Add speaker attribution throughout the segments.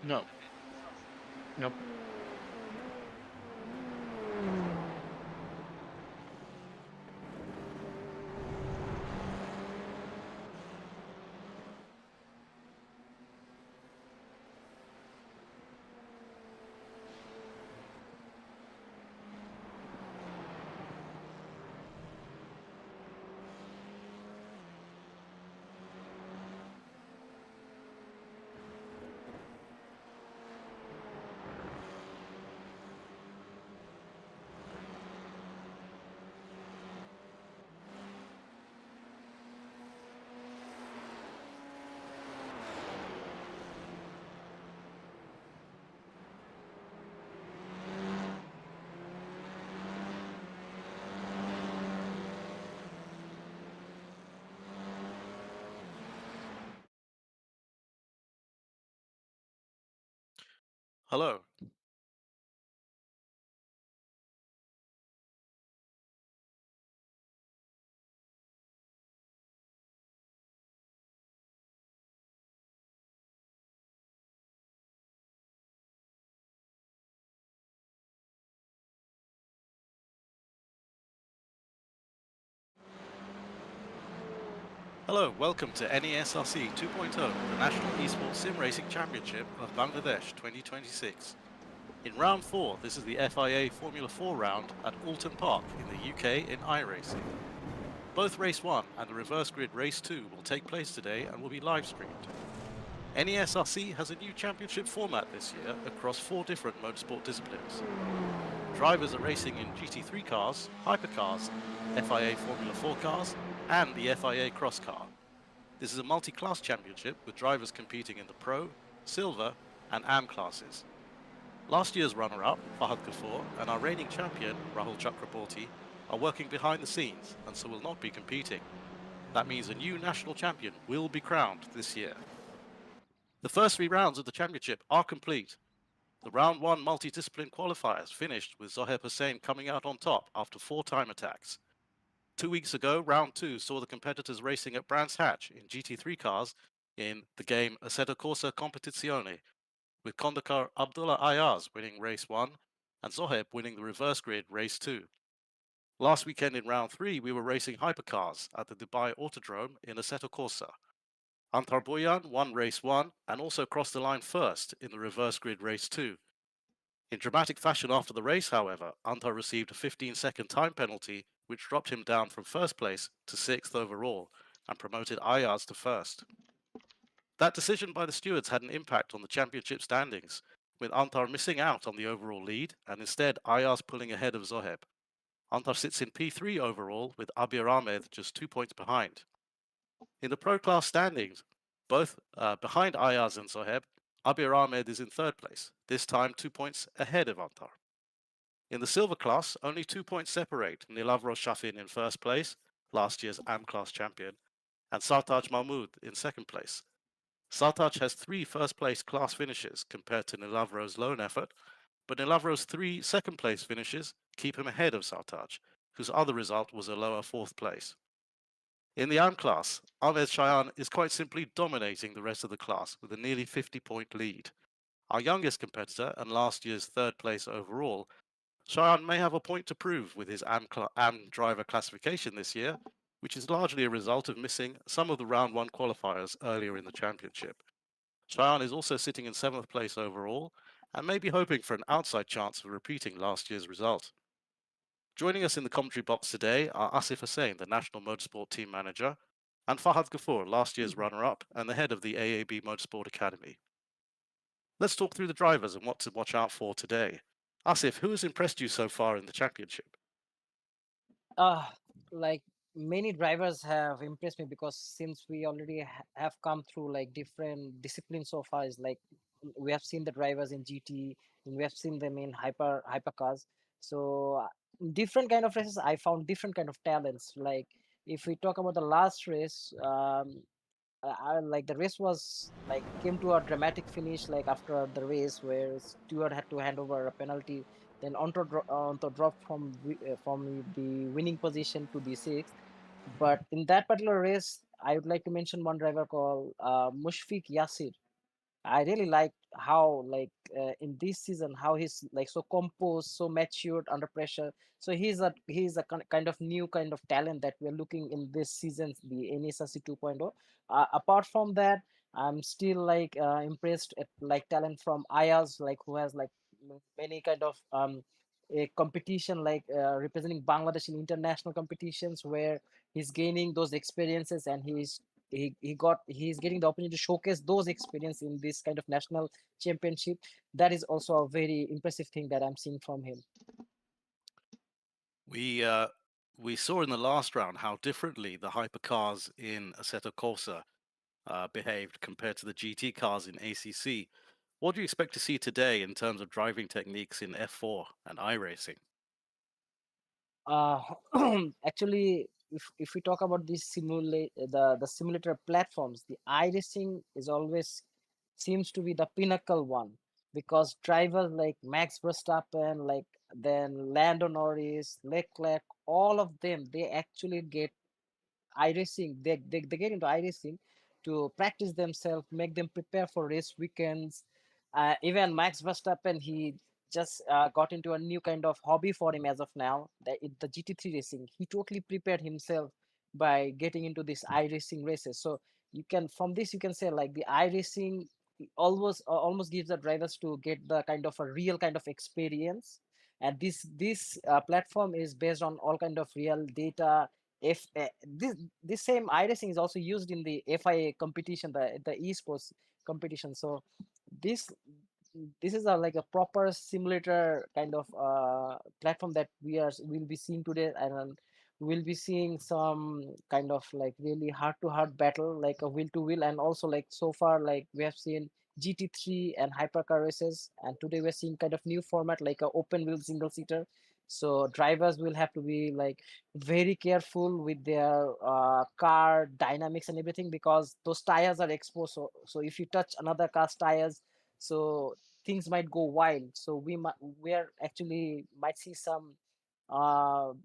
Speaker 1: No. Nope.
Speaker 2: Hello. Hello, welcome to NESRC 2.0, the National Esports Sim Racing Championship of Bangladesh 2026. In round 4, this is the FIA Formula 4 round at Oulton Park in the UK in iRacing. Both Race 1 and the reverse grid Race 2 will take place today and will be live streamed. NESRC has a new championship format this year across 4 different motorsport disciplines. Drivers are racing in GT3 cars, hypercars, FIA Formula 4 cars, and the FIA Cross Car. This is a multi-class championship with drivers competing in the Pro, Silver, and AM classes. Last year's runner-up, Fahad Kafour, and our reigning champion, Rahul Chakraborty, are working behind the scenes and so will not be competing. That means a new national champion will be crowned this year. The first 3 rounds of the championship are complete. The round 1 multidiscipline qualifiers finished with Zohaib Hussain coming out on top after 4 time attacks. 2 weeks ago, round 2 saw the competitors racing at Brands Hatch in GT3 cars in the game Assetto Corsa Competizione, with Kondakar Abdullah Ayaz winning race 1 and Zohaib winning the reverse grid race 2. Last weekend in round 3, we were racing hypercars at the Dubai Autodrome in Assetto Corsa. Antar Boyan won race 1 and also crossed the line first in the reverse grid race 2. In dramatic fashion after the race, however, Antar received a 15-second time penalty, which dropped him down from first place to 6th overall and promoted Ayaz to first. That decision by the stewards had an impact on the championship standings, with Antar missing out on the overall lead and instead Ayaz pulling ahead of Zoheb. Antar sits in P3 overall, with Abir Ahmed just 2 points behind. In the pro class standings, both behind Ayaz and Zoheb, Abir Ahmed is in third place, this time 2 points ahead of Antar. In the silver class, only 2 points separate Nilavro Shafin in first place, last year's AM class champion, and Sartaj Mahmoud in second place. Sartaj has 3 first place class finishes compared to Nilavro's lone effort, but Nilavro's 3 second place finishes keep him ahead of Sartaj, whose other result was a lower 4th place. In the AM class, Ahmed Shayan is quite simply dominating the rest of the class with a nearly 50-point lead. Our youngest competitor and last year's 3rd place overall, Shayan may have a point to prove with his AM driver classification this year, which is largely a result of missing some of the round 1 qualifiers earlier in the championship. Shayan is also sitting in 7th place overall and may be hoping for an outside chance of repeating last year's result. Joining us in the commentary box today are Asif Hussain, the National Motorsport Team Manager, and Fahad Ghafour, last year's runner-up and the head of the AAB Motorsport Academy. Let's talk through the drivers and what to watch out for today. Asif, who has impressed you so far in the championship?
Speaker 3: uh like many drivers have impressed me because since we already have come through like different disciplines so far, is like we have seen the drivers in GT and we have seen them in hypercars. So different kind of races I found different kind of talents. Like if we talk about the last race, like the race was like came to a dramatic finish, like after the race where Stewart had to hand over a penalty, then Onto dropped from from the winning position to the sixth. But in that particular race, I would like to mention one driver called Mushfiq Yasir. I really like how in this season how he's like so composed, so matured under pressure. So he's a kind of new kind of talent that we're looking in this season, the NESRC 2.0. Apart from that, I'm still impressed at like talent from Ayaz, like who has like many kind of a competition representing Bangladesh in international competitions where he's gaining those experiences, and he's getting the opportunity to showcase those experience in this kind of national championship. That is also a very impressive thing that I'm seeing from him.
Speaker 2: We uh, we saw in the last round how differently the hypercars in Assetto Corsa behaved compared to the GT cars in ACC. What do you expect to see today in terms of driving techniques in F4 and iRacing?
Speaker 3: uh Actually, if we talk about these the simulator platforms, the iRacing is always seems to be the pinnacle one, because drivers like Max Verstappen, like then Lando Norris, Leclerc, all of them, they actually get iRacing. They get into iRacing to practice themselves, make them prepare for race weekends. Even Max Verstappen, he just got into a new kind of hobby for him as of now, the GT3 racing. He totally prepared himself by getting into this iRacing races. So you can, from this you can say like the iRacing almost gives the drivers to get the kind of a real kind of experience. And this platform is based on all kind of real data. If this same iRacing is also used in the FIA competition, the esports competition. So this this is like a proper simulator kind of platform that we'll be seeing today. And we'll be seeing some kind of like really heart to heart battle, like a wheel to wheel. And also like so far, like we have seen GT3 and hypercar races, and today we're seeing kind of new format like a open wheel single seater. So drivers will have to be like very careful with their car dynamics and everything, because those tires are exposed. So if you touch another car's tires, so things might go wild. So we are actually might see some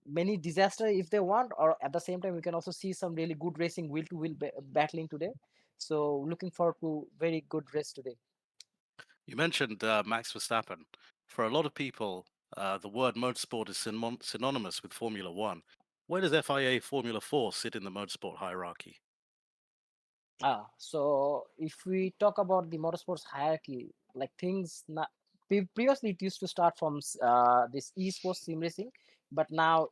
Speaker 3: many disaster if they want, or at the same time we can also see some really good racing wheel to wheel battling today. So looking forward to very good race today.
Speaker 2: You mentioned Max Verstappen. For a lot of people, the word motorsport is synonymous with Formula One. Where does FIA Formula 4 sit in the motorsport hierarchy?
Speaker 3: So if we talk about the motorsports hierarchy, like things not previously it used to start from this esports sim racing, but now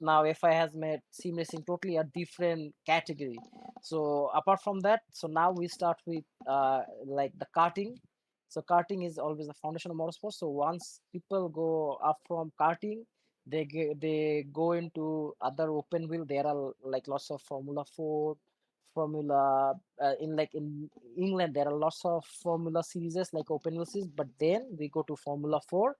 Speaker 3: FI has made sim racing totally a different category. So apart from that, so now we start with like the karting. So karting is always the foundation of motorsports. So once people go up from karting, they go into other open wheel. There are like lots of Formula 4, Formula in England there are lots of Formula series like open wheel series, but then we go to Formula 4.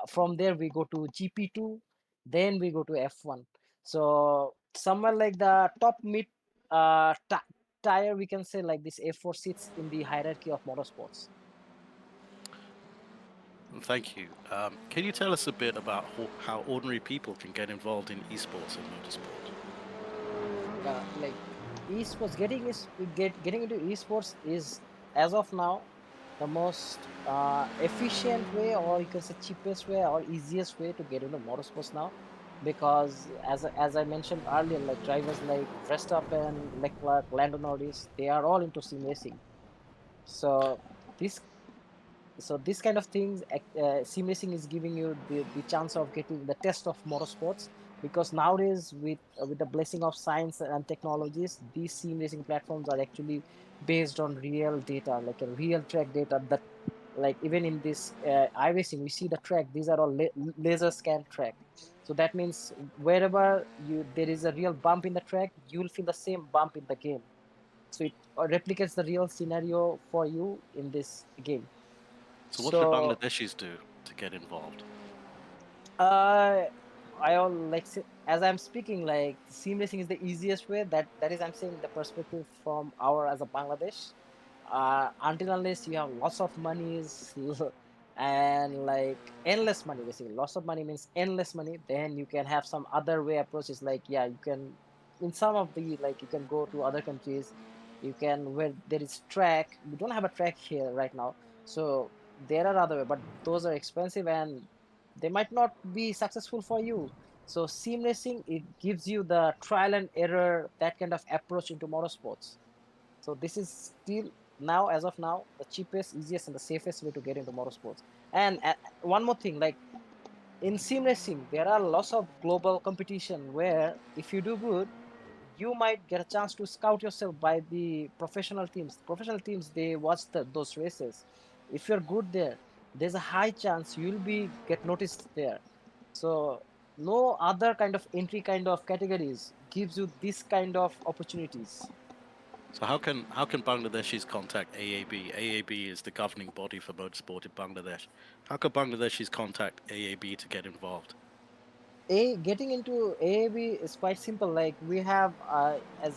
Speaker 3: From there we go to GP2, then we go to F1. So somewhere like the top mid tire, we can say like this F4 sits in the hierarchy of motorsports.
Speaker 2: Thank you. Can you tell us a bit about how ordinary people can get involved in esports and motorsport?
Speaker 3: Like esports, getting into esports is as of now the most efficient way, or you can say cheapest way or easiest way to get into motorsports now, because as I mentioned earlier, like drivers like Verstappen, Leclerc, Lando Norris, they are all into sim racing. So this this kind of things, sim racing is giving you the chance of getting the test of motorsports, because nowadays with the blessing of science and technologies, these sim racing platforms are actually based on real data, like a real track data. That like even in this iRacing, we see the track, these are all laser scan track. So that means wherever there is a real bump in the track, you will feel the same bump in the game. So it replicates the real scenario for you in this game.
Speaker 2: So, what should
Speaker 3: So
Speaker 2: Bangladeshis do to get involved?
Speaker 3: uh I all like as I'm speaking, like sim racing is the easiest way. That is, I'm saying the perspective from our as a Bangladesh. Until unless you have lots of monies and like endless money, basically lots of money means endless money, then you can have some other way approaches. Like yeah, you can in some of the like you can go to other countries, You can where there is track. We don't have a track here right now, so there are other way, but those are expensive and they might not be successful for you. So sim racing, it gives you the trial and error, that kind of approach into motorsports. So this is still now, as of now, the cheapest, easiest, and the safest way to get into motorsports. And one more thing, like in sim racing, there are lots of global competition where if you do good, you might get a chance to scout yourself by the professional teams. Professional teams, they watch those races. If you're good there, there's a high chance you'll be get noticed there. So no other kind of entry kind of categories gives you this kind of opportunities.
Speaker 2: So how can Bangladeshis contact AAB? AAB is the governing body for motorsport in Bangladesh. How can Bangladeshis contact AAB to get involved?
Speaker 3: A Getting into AAB is quite simple. Like we have,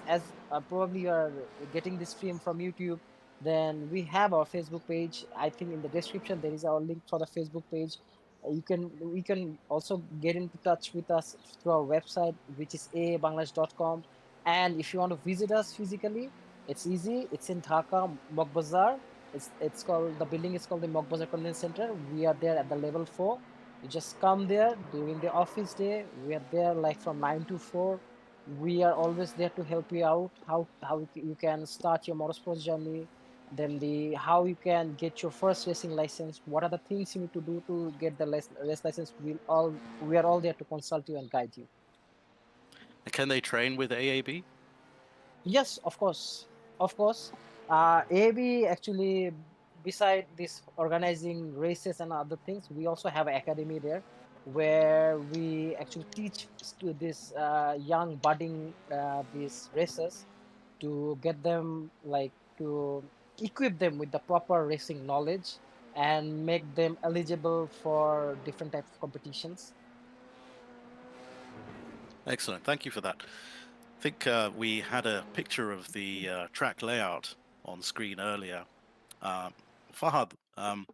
Speaker 3: as probably you are getting this stream from YouTube, then we have our Facebook page. I think in the description there is our link for the Facebook page. We can also get into touch with us through our website, which is aabangladesh.com. And if you want to visit us physically, it's easy. It's in Dhaka, Mokbazar. It's called, the building is called the Mokbazar Convention Center. We are there at the level 4. You just come there during the office day. We are there like from 9 to 4. We are always there to help you out. How you can start your motorsports journey. Then the how you can get your first racing license. What are the things you need to do to get the race license? We are all there to consult you and guide you.
Speaker 2: And can they train with AAB?
Speaker 3: Yes, of course. Of course. AB actually, beside this organizing races and other things, we also have an academy there where we actually teach to this young budding these racers to get them like to equip them with the proper racing knowledge and make them eligible for different types of competitions.
Speaker 2: Excellent. Thank you for that. I think we had a picture of the track layout on screen earlier. Um, Fahad, and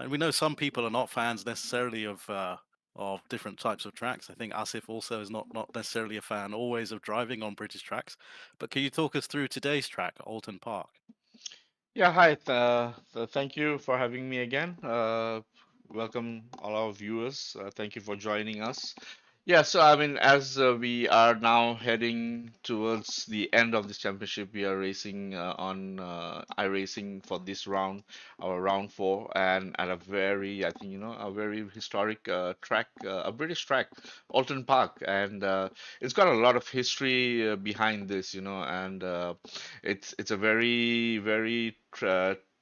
Speaker 2: we know some people are not fans necessarily of different types of tracks. I think Asif also is not necessarily a fan always of driving on British tracks. But can you talk us through today's track, Oulton Park?
Speaker 1: Yeah, hi. Thank you for having me again. Welcome all our viewers. Thank you for joining us. Yeah, so I mean, as we are now heading towards the end of this championship, we are racing on iRacing for this round, our round 4, and at a very, I think, a very historic track, a British track, Alton Park, and it's got a lot of history behind this, and it's a very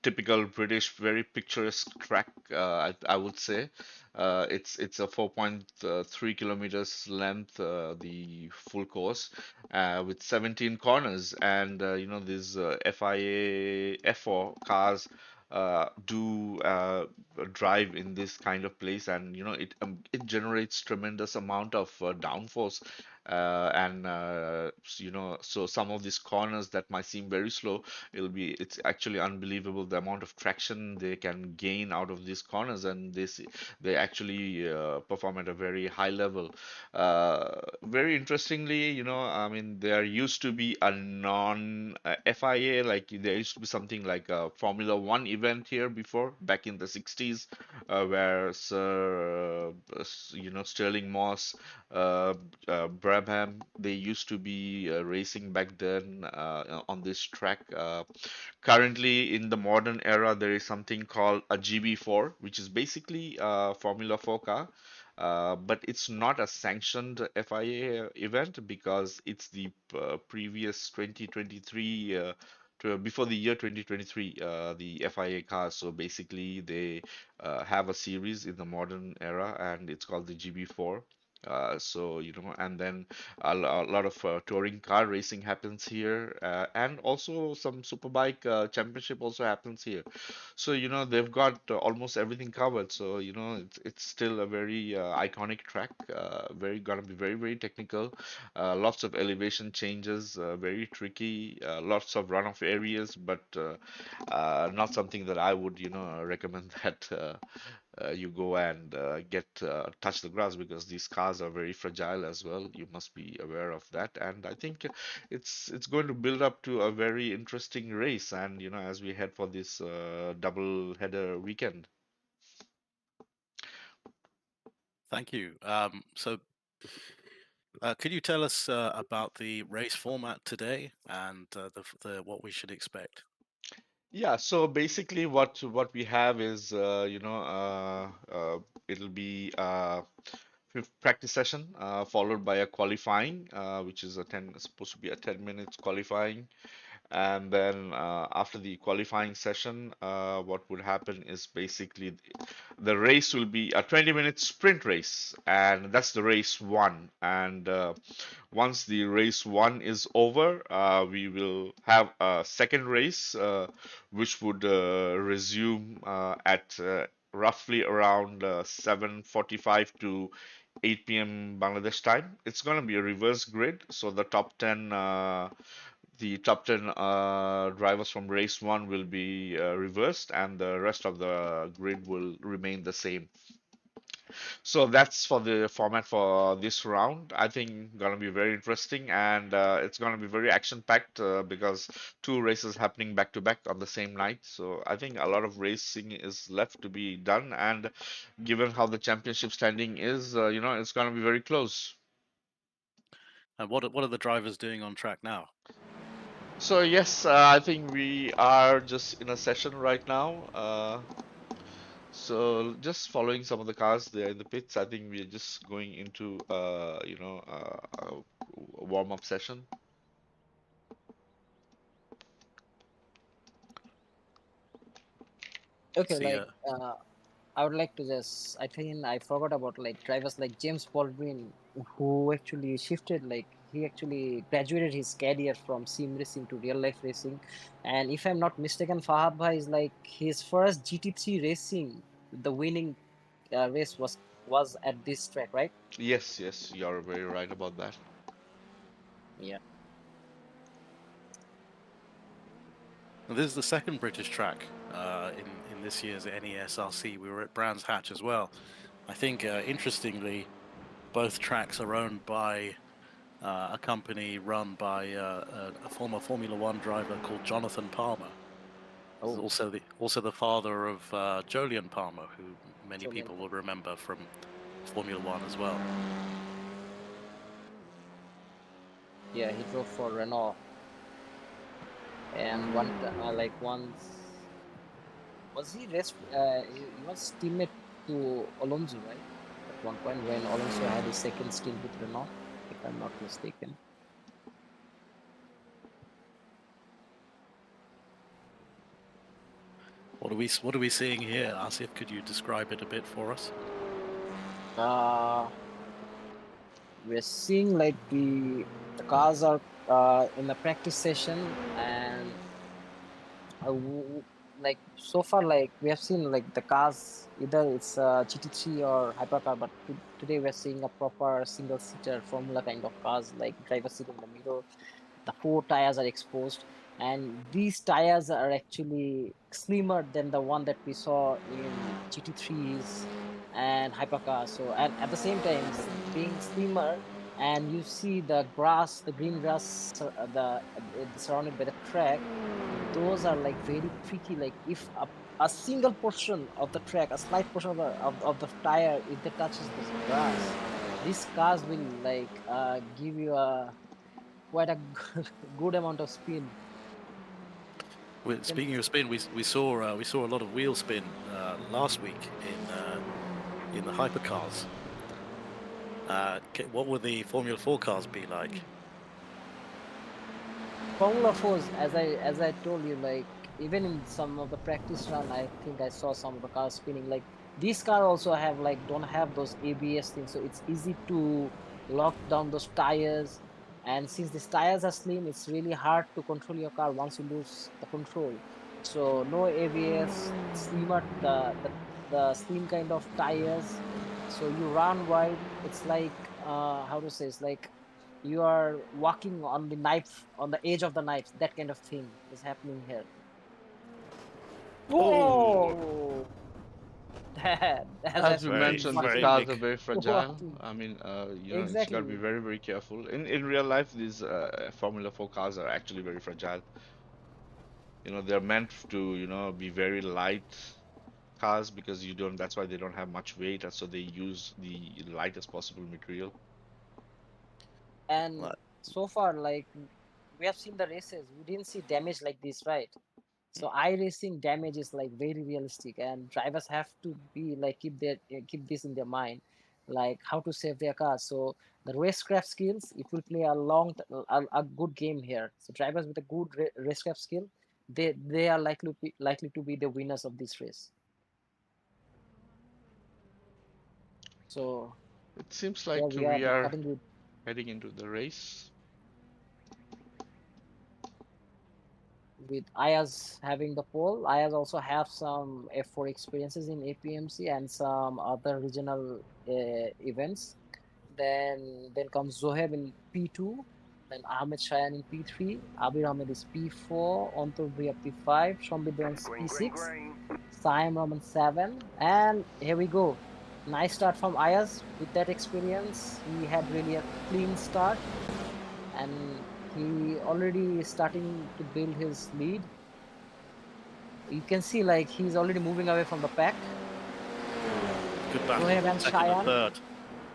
Speaker 1: typical British, very picturesque track, I would say. It's a 4.3 kilometers length, the full course, with 17 corners, and these FIA F4 cars do drive in this kind of place, and it generates tremendous amount of downforce. And so some of these corners that might seem very slow, it's actually unbelievable the amount of traction they can gain out of these corners, and they actually perform at a very high level. Very interestingly, I mean, there used to be a non FIA, like there used to be something like a Formula One event here before, back in the 60s, where Sterling Moss, Brabham, they used to be racing back then on this track. Currently, in the modern era, there is something called a GB4, which is basically a Formula 4 car. But it's not a sanctioned FIA event because it's the previous 2023 before the year 2023, the FIA cars. So basically, they have a series in the modern era, and it's called the GB4. So and then a lot of touring car racing happens here, and also some superbike championship also happens here. So they've got almost everything covered. So it's still a very iconic track. Very gonna be very very technical. Lots of elevation changes. Very tricky. Lots of runoff areas, but not something that I would recommend that you go and get touch the grass, because these cars are very fragile as well. You must be aware of that. And I think it's going to build up to a very interesting race. And as we head for this double header weekend.
Speaker 2: Thank you. Could you tell us about the race format today and the what we should expect?
Speaker 1: Yeah, so basically what we have is it'll be fifth practice session followed by a qualifying, which is supposed to be a 10 minutes qualifying. And then after the qualifying session, what would happen is basically the race will be a 20-minute sprint race, and that's the race one. And once the race one is over, we will have a second race, which would resume at roughly around 7:45 to 8 p.m. Bangladesh time. It's going to be a reverse grid, so the top 10 drivers from race one will be reversed, and the rest of the grid will remain the same. So that's for the format for this round. I think gonna be very interesting, and it's gonna be very action-packed because two races happening back to back on the same night. So I think a lot of racing is left to be done, and given how the championship standing is, it's gonna be very close.
Speaker 2: And what are the drivers doing on track now?
Speaker 1: So yes, I think we are just in a session right now. So just following some of the cars there in the pits. I think we're just going into a warm-up session.
Speaker 3: Okay,
Speaker 2: See,
Speaker 3: I would like to just, I think I forgot about like drivers like James Baldwin, who actually shifted, like he actually graduated his career from sim racing to real life racing. And if I'm not mistaken, Fahad Bhai is like his first GT3 racing, the winning race was at this track, right?
Speaker 1: Yes, yes, you're very right about that.
Speaker 3: Yeah.
Speaker 2: this is the second British track in this year's NESRC. We were at Brands Hatch as well. I think interestingly, both tracks are owned by a company run by a former Formula One driver called Jonathan Palmer. He's
Speaker 3: Oh,
Speaker 2: also the father of Jolyon Palmer, who many
Speaker 3: Julian.
Speaker 2: people will remember from Formula One as well.
Speaker 3: Yeah, he drove for Renault, and like once was he rest? He was teammate to Alonso, right? At one point when Alonso had his second stint with Renault, if I'm not mistaken.
Speaker 2: What are we seeing here? Asif, could you describe it a bit for us?
Speaker 3: Uh, we're seeing like the cars are in the practice session, and like so far, like we have seen like the cars, either it's GT3 or hypercar, but today we're seeing a proper single seater formula kind of cars, like driver seat in the middle. The four tires are exposed, and these tires are actually slimmer than the one that we saw in GT3s and hypercars. So, and at the same time, being slimmer, and you see the grass, the green grass, surrounded by the track, those are like very tricky. Like if a single portion of the track, a slight portion of the tire, if it touches this grass, these cars will like give you a quite a good amount of spin. Can,
Speaker 2: Speaking of spin, we saw a lot of wheel spin last week in the hypercars. What would the Formula 4 cars be like?
Speaker 3: Formula 4s, as I told you, like even in some of the practice run, I think I saw some of the cars spinning. Like these cars also have like don't have those ABS things, so it's easy to lock down those tires. And since these tires are slim, it's really hard to control your car once you lose the control. So no ABS, slimmer the slim kind of tires. So you run wide. It's like how to say, it's like you are walking on the knife, on the edge of the knife. That kind of thing is happening here.
Speaker 2: Oh,
Speaker 3: Whoa! as
Speaker 1: As
Speaker 3: I've
Speaker 1: we
Speaker 3: put
Speaker 2: Very,
Speaker 3: in
Speaker 1: mentioned, these
Speaker 2: very
Speaker 1: cars
Speaker 3: marketing.
Speaker 1: are
Speaker 2: big.
Speaker 1: very
Speaker 3: What?
Speaker 1: fragile. I mean, it's got to be
Speaker 3: Exactly.
Speaker 1: very, very careful. In real life, these Formula 4 cars are actually very fragile. They're meant to, be very light cars because you don't. That's why they don't have much weight, and so they use the lightest possible material.
Speaker 3: And
Speaker 2: Like,
Speaker 3: so far, like we have seen the races, we didn't see damage like this, right? So
Speaker 2: mm,
Speaker 3: iRacing damage is like very realistic, and drivers have to be like keep this in their mind, like how to save their cars. So the racecraft skills, it will play a good game here. So drivers with a good racecraft skill, they are likely to be the winners of this race. So
Speaker 1: It seems
Speaker 3: yeah,
Speaker 1: like
Speaker 3: we are
Speaker 1: we are
Speaker 3: cutting with
Speaker 1: heading into the race.
Speaker 3: Ayaz having the pole. Ayaz also have some F4 experiences in APMC and some other regional events. Then comes Zoheb in P2, then Ahmed Shayan in P3, Abir Ahmed is P4, Antor Bhaiya P5, Shambhid Devan's P6, Saim Rahman 7, and here we go. Nice start from Ayaz. With that experience, he had really a clean start, and he already is starting to build his lead. You can see like he's already moving away from the pack.
Speaker 2: good battle.
Speaker 3: Zoheb and
Speaker 2: Second and
Speaker 3: Shayan,
Speaker 2: third.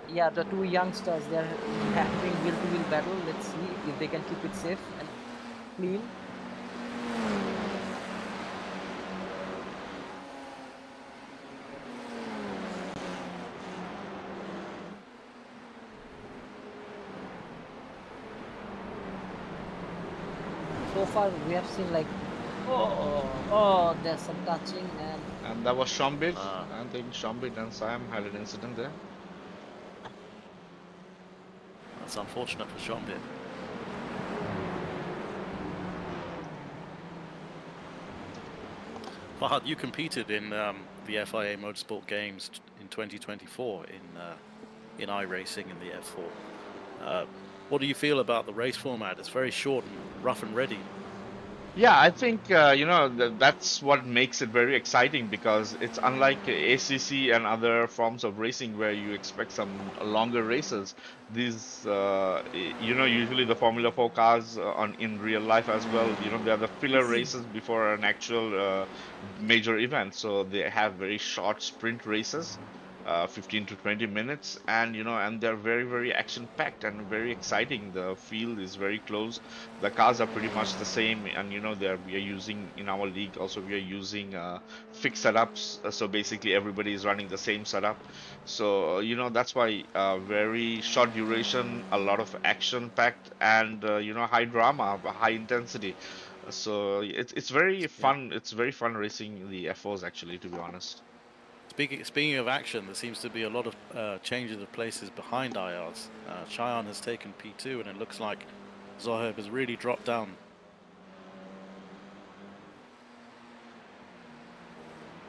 Speaker 3: yeah, the two youngsters, they're having wheel-to-wheel battle. Let's see if they can keep it safe and clean. So far, we have seen like, there's some touching, and
Speaker 1: And that was Shambit.
Speaker 2: Uh,
Speaker 1: I think Shambit and Sam had an incident there.
Speaker 2: that's unfortunate for Shambit. Fahad, you competed in the FIA Motorsport Games in 2024 in iRacing in the F4. What do you feel about the race format? It's very short and rough and ready.
Speaker 1: Yeah, I think that's what makes it very exciting because it's unlike ACC and other forms of racing where you expect some longer races. These, usually the Formula 4 cars on in real life as well, they are the filler races before an actual major event. So they have very short sprint races. 15 to 20 minutes, and and they're very, very action packed and very exciting. The field is very close, the cars are pretty much the same, and we are using in our league also, we are using fixed setups, so basically everybody is running the same setup. So that's why very short duration, a lot of action packed, and high drama, high intensity. So it's very
Speaker 2: Yeah.
Speaker 1: fun. It's very fun racing the F4s, actually, to be honest.
Speaker 2: Speaking of action, there seems to be a lot of changes of places behind IRs. Cheyenne has taken P2, and it looks like Zoheb has really dropped down.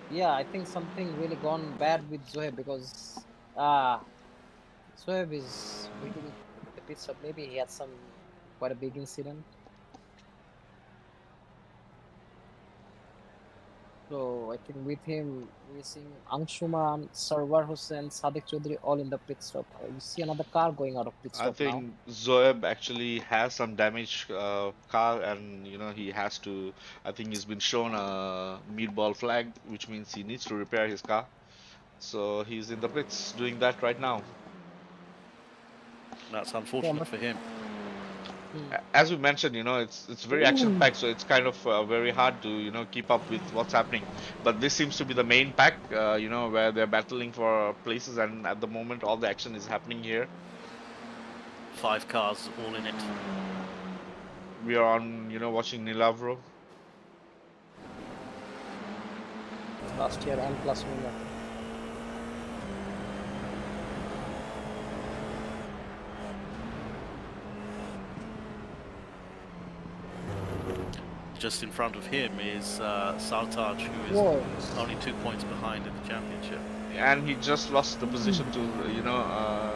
Speaker 3: yeah, I think something really gone bad with Zoeb because ah, Zoeb is waiting at the pit stop. Maybe he had some quite a big incident. So I think with him, we're seeing Anshuman, Sarwar Hussain, Sadiq Chaudhary all in the pit stop. We see another car going out of pit
Speaker 1: I
Speaker 3: stop now.
Speaker 1: think Zoeb actually has some damaged car, and he has to. I think he's been shown a meatball flag, which means he needs to repair his car. So he's in the pits doing that right now.
Speaker 2: That's
Speaker 3: Yeah,
Speaker 2: unfortunate
Speaker 3: but
Speaker 2: for him.
Speaker 3: hmm.
Speaker 1: As we mentioned, it's very action packed, so it's kind of very hard to keep up with what's happening. But this seems to be the main pack, where they're battling for places, and at the moment, all the action is happening here.
Speaker 2: 5 cars all in it.
Speaker 1: We are on, watching Nilavro.
Speaker 3: Last year M plus winner.
Speaker 2: Just in front of him is Sartaj, who is
Speaker 3: Whoa.
Speaker 2: only 2 points behind in the championship.
Speaker 1: And he just lost the position to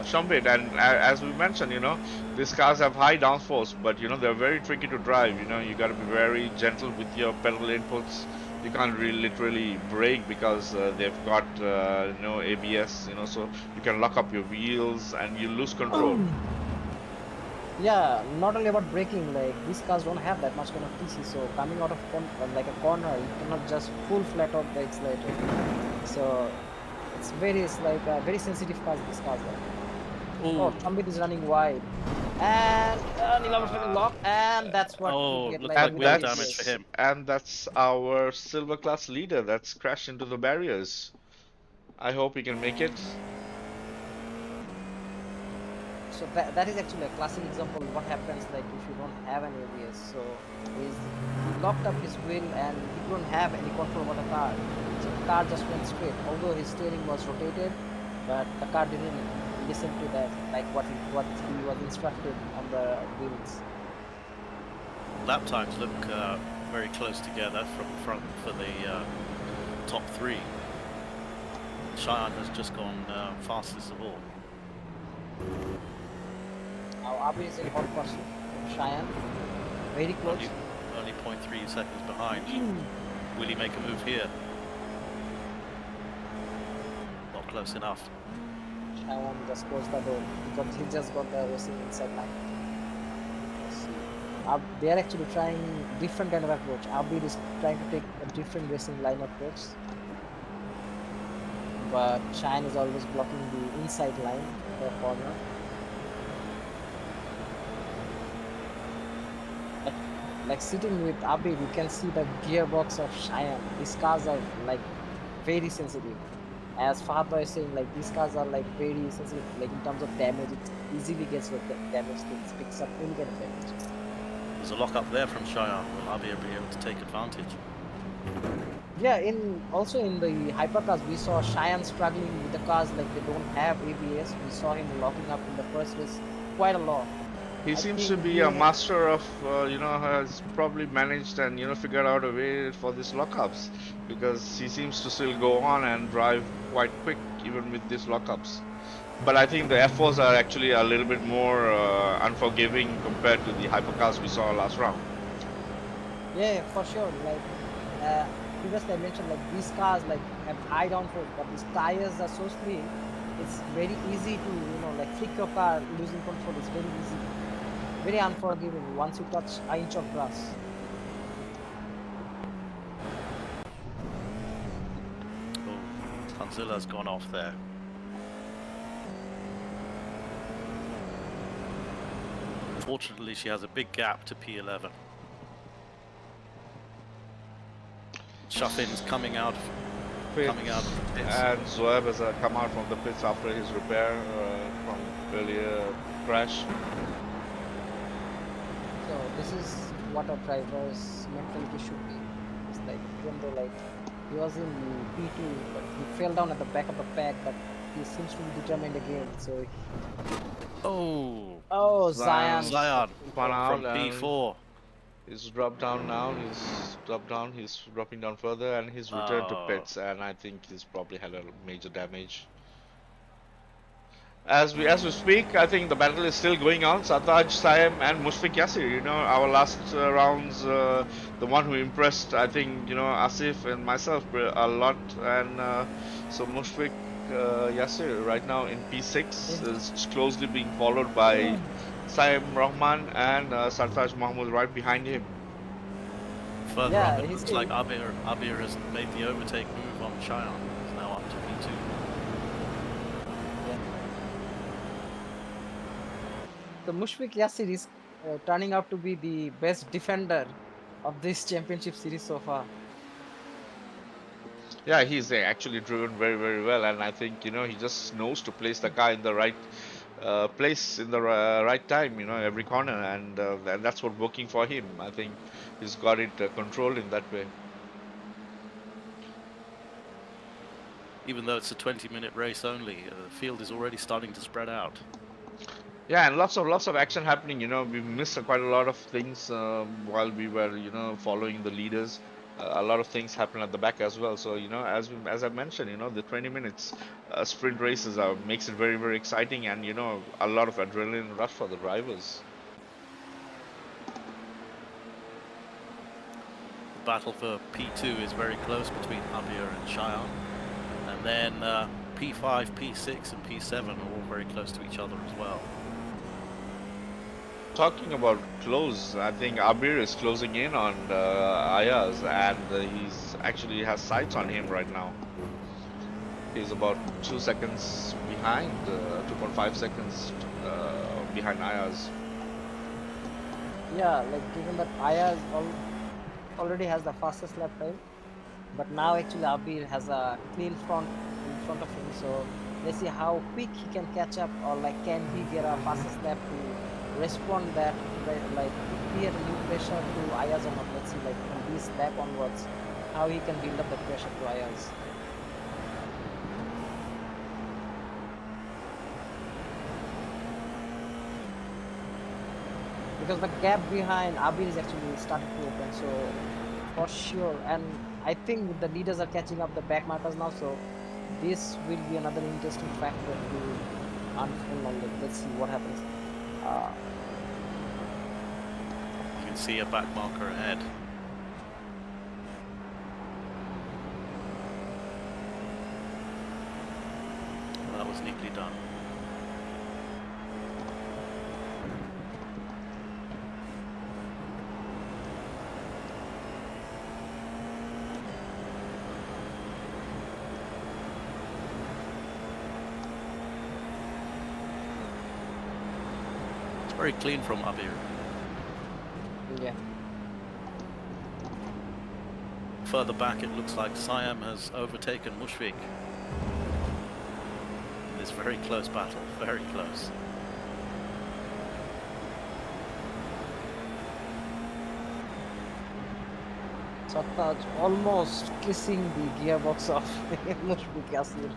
Speaker 1: Shumbit. And as we mentioned, these cars have high downforce, but they're very tricky to drive. You got to be very gentle with your pedal inputs. you can't really literally brake because they've got no ABS, so you can lock up your wheels and you lose control.
Speaker 3: Yeah, not only about braking, like these cars don't have that much kind of TC, so coming out of like a corner, you cannot just full flat out the accelerator. So it's like very sensitive cars. These cars are. Oh,
Speaker 2: Oh,
Speaker 3: Shambit is running wide, and Nilam is running lock, and that's what you
Speaker 2: oh,
Speaker 3: get
Speaker 2: looks
Speaker 3: like
Speaker 2: like
Speaker 1: And
Speaker 2: wheel
Speaker 3: without
Speaker 2: damage for
Speaker 3: ABS.
Speaker 2: him.
Speaker 1: that's our silver class leader that's crashed into the barriers. I hope he can make it.
Speaker 3: So that is actually a classic example what happens like if you don't have an ABS. So he locked up his wheel and he couldn't have any control over the car. So the car just went straight. Although his steering was rotated, but the car didn't listen to that like what he was instructed on the wheels.
Speaker 2: Lap times look very close together from front for the top three. Cheyenne has just gone fastest of all.
Speaker 3: Now Abi is in hot pursuit of Cheyenne. Very close.
Speaker 2: Only 0.3 seconds behind. Will he make a move here? Not close enough.
Speaker 3: Cheyenne just closed the door because he just got the racing inside line. Let's see. They are actually trying different kind of approach. Abid is trying to take a different racing line approach, but Cheyenne is always blocking the inside line, the corner. Like sitting with Abid, you can see the gearbox of Cheyenne. These cars are like very sensitive. As Fahad is saying, like these cars are like very sensitive. Like in terms of damage, it easily gets like damage. It picks up any kind of damage.
Speaker 2: There's a lock up there from Cheyenne. Will Abir be able to take advantage?
Speaker 3: Yeah, also in the hypercars, we saw Cheyenne struggling with the cars like they don't have ABS. We saw him locking up in the first race quite a lot.
Speaker 1: He
Speaker 3: I
Speaker 1: seems to
Speaker 3: think
Speaker 1: be
Speaker 3: he
Speaker 1: a
Speaker 3: had,
Speaker 1: master of, has probably managed and, figured out a way for these lockups because he seems to still go on and drive quite quick even with these lockups. But I think the F4s are actually a little bit more unforgiving compared to the hypercars we saw last round.
Speaker 3: yeah, for sure. Like previously I mentioned, like these cars like have high downforce, but these tires are so slim. It's very easy to like flick your car losing control. It's very easy, very unforgiving once you touch an inch of grass.
Speaker 2: Oh, Tanzila's gone off there. Fortunately, she has a big gap to P11. Shaffin's coming out of the pits.
Speaker 1: And Zoeb has come out from the pits after his repair from earlier crash.
Speaker 3: So this is what a driver's mentality should be. It's like even though like he was in P2, but he fell down at the back of the pack, but he seems to be determined again. So
Speaker 2: Oh,
Speaker 3: Zion
Speaker 2: Zion
Speaker 1: Spun out
Speaker 2: from
Speaker 1: and
Speaker 2: P4.
Speaker 1: he's dropped down now. He's dropped down. He's dropping down further, and he's returned to pits. And I think he's probably had a major damage. As we speak, I think the battle is still going on. Sartaj, Saim, and Mushfiq Yasir. Our last rounds, the one who impressed, I think, Asif and myself a lot. And so Mushfiq Yasir right now in P6 is closely being followed by Saim Rahman and Sartaj Mahmood right behind him.
Speaker 2: Further up, it looks like Abir has made the overtake move on Cheyenne. He's now up to P2.
Speaker 3: So Mushfiq Yasir is turning out to be the best defender of this championship series so far.
Speaker 1: Yeah, he's actually driven very, very well, and I think he just knows to place the car in the right place in the right time, every corner, and that's what working for him. I think he's got it controlled in that way.
Speaker 2: Even though it's a 20-minute race only, the field is already starting to spread out.
Speaker 1: Yeah, and lots of action happening. We missed quite a lot of things while we were, following the leaders. A lot of things happen at the back as well. So, as I mentioned, the 20 minutes sprint races makes it very, very exciting, and a lot of adrenaline rush for the drivers.
Speaker 2: battle for P2 is very close between Abir and Cheyenne. And then P5, P6 and P7 are all very close to each other as well.
Speaker 1: Talking about close, I think Abir is closing in on Ayaz, and he's actually has sights on him right now. He's about 2 seconds behind, 2.5 seconds behind Ayaz.
Speaker 3: Yeah, like given that Ayaz already has the fastest lap time, but now actually Abir has a clean front in front of him. So let's see how quick he can catch up, or like can he get a fastest lap to respond that, like create a new pressure to Ayaz or not. Let's see, like from this lap onwards, how he can build up the pressure to Ayaz. Because the gap behind Abir is actually starting to open, so for sure. And I think the leaders are catching up the back markers now, so this will be another interesting factor to unfold on. Let's see what happens.
Speaker 2: You can see a back marker ahead. Well, that was neatly done. Very clean from Abir.
Speaker 3: Yeah.
Speaker 2: Further back, it looks like Siam has overtaken Mushfiq. In this very close battle, very close.
Speaker 3: Sattaj almost kissing the gearbox of Mushfiq Yasir.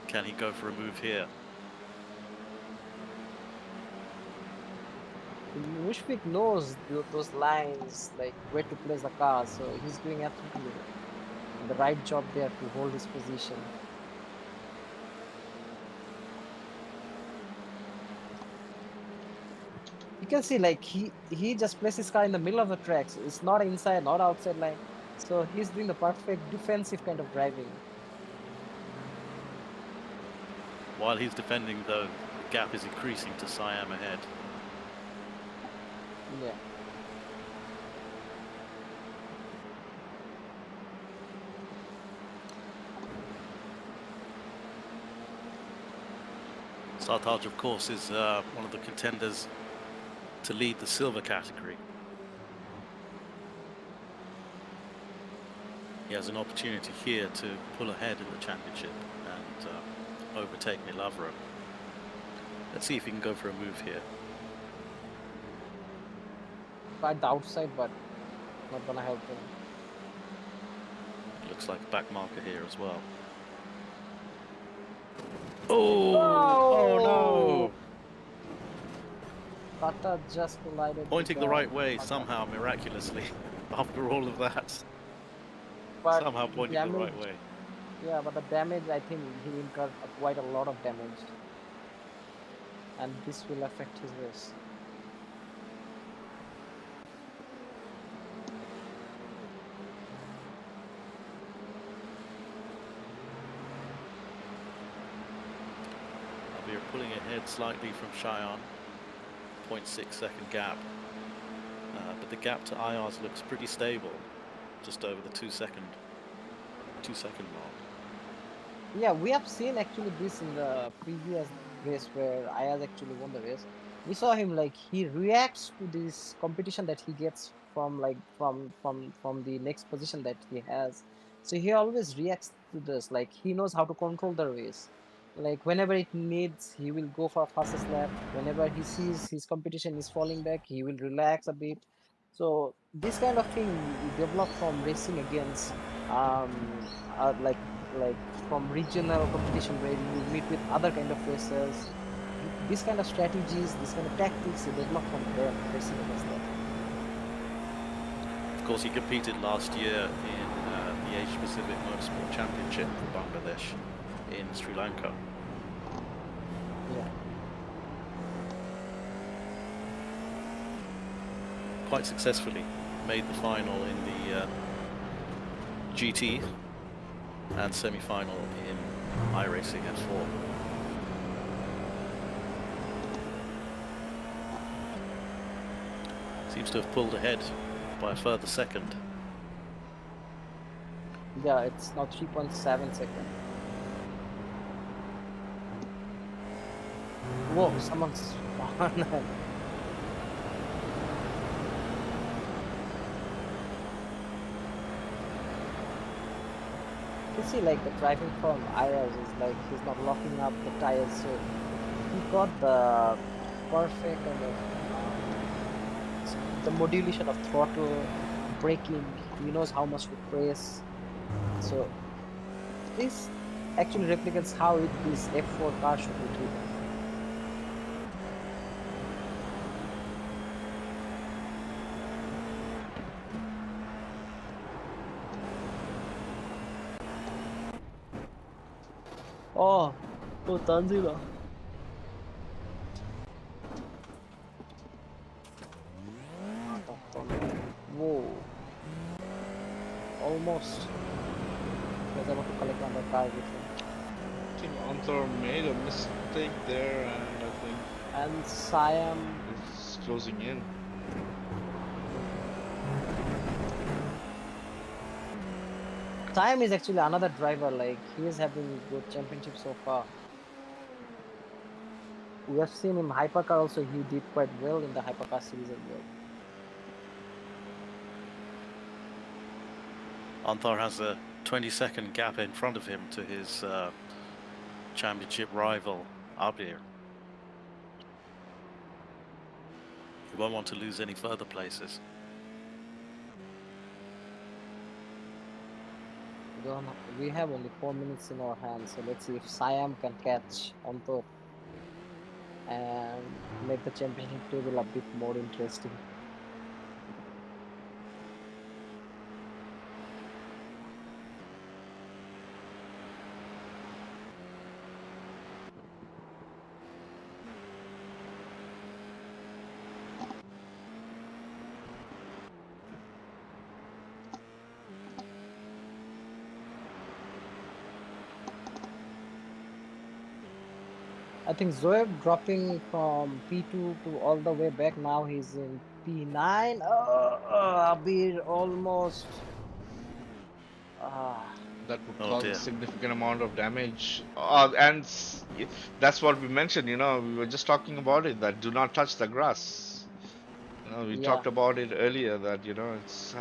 Speaker 2: Can he go for a move here?
Speaker 3: Mushfiq knows those lines, like where to place the car, so he's doing absolutely the right job there to hold his position. You can see, like he just placed his car in the middle of the tracks. It's not inside, not outside line. So he's doing the perfect defensive kind of driving.
Speaker 2: While he's defending, though, the gap is increasing to Siam ahead.
Speaker 3: Yeah.
Speaker 2: Sartaj, of course, is one of the contenders to lead the silver category. He has an opportunity here to pull ahead in the championship and overtake Milavro. Let's see if he can go for a move here.
Speaker 3: At the outside, but not gonna help him.
Speaker 2: Looks like a back marker here as well. Oh no!
Speaker 3: Tata just collided.
Speaker 2: Pointing the right way somehow, miraculously, after all of that.
Speaker 3: But
Speaker 2: somehow pointing the right way.
Speaker 3: Yeah, but the damage, I think he incurred quite a lot of damage. And this will affect his race.
Speaker 2: Abir pulling ahead slightly from Cheyenne. 0.6 second gap. But the gap to Ayaz looks pretty stable. Just over the 2 second mark.
Speaker 3: Yeah, we have seen actually this in the previous race where Ayaz actually won the race. We saw him, like, he reacts to this competition that he gets from the next position that he has. So he always reacts to this, like he knows how to control the race. Like whenever it needs, he will go for a fastest lap. Whenever he sees his competition is falling back, he will relax a bit. So this kind of thing you develop from racing against like from regional competition where you meet with other kind of racers. This kind of strategies, this kind of tactics you develop from there, racing against them.
Speaker 2: Of course, he competed last year in the Asia Pacific Motorsport Championship for Bangladesh in Sri Lanka.
Speaker 3: Yeah.
Speaker 2: quite successfully made the final in the GT and semi-final in iRacing F4. Seems to have pulled ahead by a further second.
Speaker 3: Yeah, it's now 3.7 seconds. Whoa, someone's on. You see, like the driving from IRs is like he's not locking up the tires, so he got the perfect kind of the modulation of throttle, braking. He knows how much to press. So this actually replicates how this F4 car should be driven. Oh, Tanzila. Whoa. Almost. Was able to collect on the car with him.
Speaker 1: I think Anthor made a mistake there, and I think
Speaker 3: And Siam
Speaker 1: it's closing in.
Speaker 3: Siam is actually another driver, like he is having good championship so far. We have seen him hypercar also, he did quite well in the hypercar series as well.
Speaker 2: Anthar has a 20-second gap in front of him to his championship rival, Abir. He won't want to lose any further places.
Speaker 3: We have only 4 minutes in our hands, so let's see if Siam can catch Antor and make the championship table a bit more interesting. I think Zoeb dropping from P2 to all the way back. Now he's in P9. Abir almost.
Speaker 1: That would
Speaker 2: Oh
Speaker 1: cause a
Speaker 2: dear.
Speaker 1: significant amount of damage. That's what we mentioned, we were just talking about it, that do not touch the grass. We
Speaker 3: Yeah.
Speaker 1: talked about it earlier that, it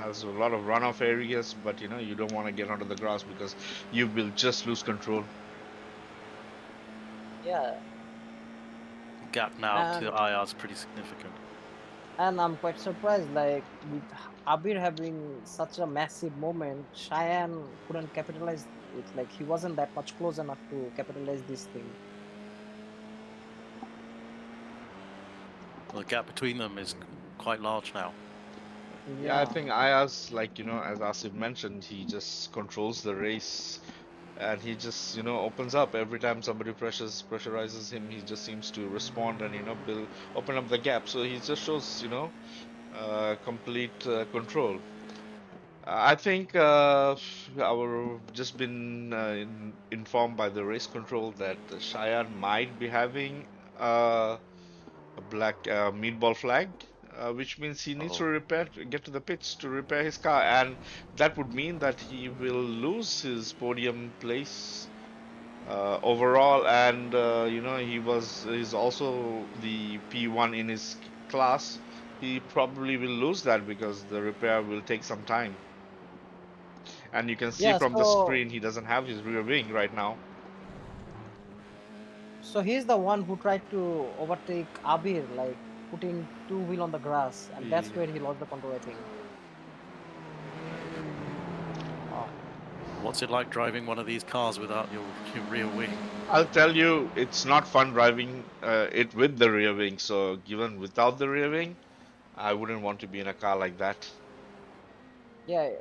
Speaker 1: has a lot of runoff areas, but, you don't want to get onto the grass because you will just lose control.
Speaker 3: Yeah.
Speaker 2: Gap now to IR is pretty significant.
Speaker 3: And I'm quite surprised, like with Abir having such a massive moment, Cheyenne couldn't capitalize it. Like he wasn't that much close enough to capitalize this thing.
Speaker 2: Well, the gap between them is quite large now.
Speaker 1: Yeah, I think Ayaz, like, as Asif mentioned, he just controls the race and he just, opens up every time somebody pressurizes him. He just seems to respond and, open up the gap. So he just shows, complete control. I think our just been informed by the race control that Cheyenne might be having a black meatball flag, which means he needs to get to the pits to repair his car, and that would mean that he will lose his podium place overall, and he's also the P1 in his class. He probably will lose that because the repair will take some time. And you can see from the screen he doesn't have his rear wing right now.
Speaker 3: So he's the one who tried to overtake Abir, like putting two wheel on the grass, and that's where he lost the control, I think.
Speaker 2: What's it like driving one of these cars without your rear wing?
Speaker 1: I'll tell you, it's not fun driving it with the rear wing. So given without the rear wing, I wouldn't want to be in a car like that.
Speaker 3: Yeah,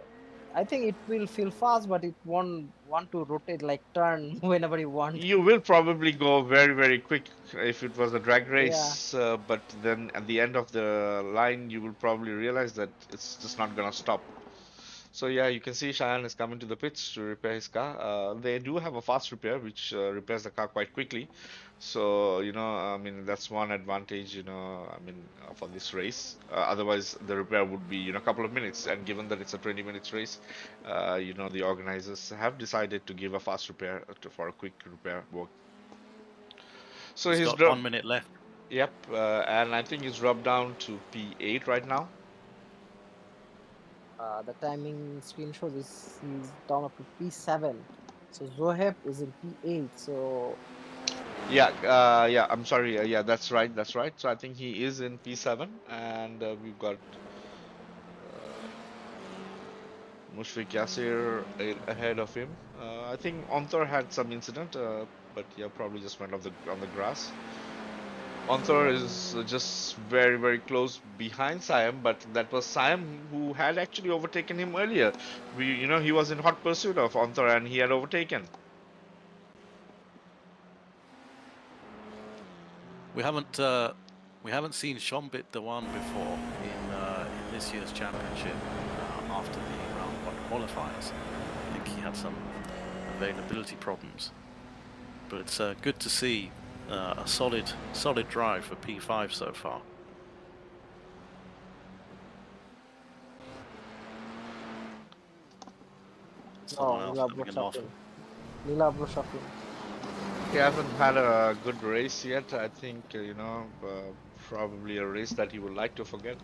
Speaker 3: I think it will feel fast, but it won't want to rotate, like turn whenever you want.
Speaker 1: You will probably go very, very quick if it was a drag
Speaker 3: Yeah.
Speaker 1: race, but then at the end of the line, you will probably realize that it's just not gonna stop. So yeah, you can see Cheyenne is coming to the pits to repair his car. They do have a fast repair, which repairs the car quite quickly. So, I mean, that's one advantage, I mean, for this race. Otherwise, the repair would be, a couple of minutes. And given that it's a 20 minutes race, the organizers have decided to give a fast repair for a quick repair work. So
Speaker 2: He's
Speaker 1: he's
Speaker 2: got
Speaker 1: dropped,
Speaker 2: 1 minute left.
Speaker 1: yep, and I think he's dropped down to P8 right now.
Speaker 3: The timing screen shows he's down up to P7. So Zoheb is in P8. So
Speaker 1: Yeah, yeah, I'm sorry. Yeah, that's right. That's right. So I think he is in P7, and we've got Mushfiq Yasir ahead of him. I think Onthor had some incident, but yeah, probably just went off on the grass. Onthor is just very, very close behind Siam, but that was Siam who had actually overtaken him earlier. He was in hot pursuit of Onthor, and he had overtaken.
Speaker 2: We haven't seen Shombit Dewan before in this year's championship after the round 1 qualifiers. I think he had some availability problems, but it's good to see a solid drive for P5 so far. Someone else having an off.
Speaker 3: Lila Brushafin.
Speaker 1: He hasn't had a good race yet. I think, probably a race that he would like to forget.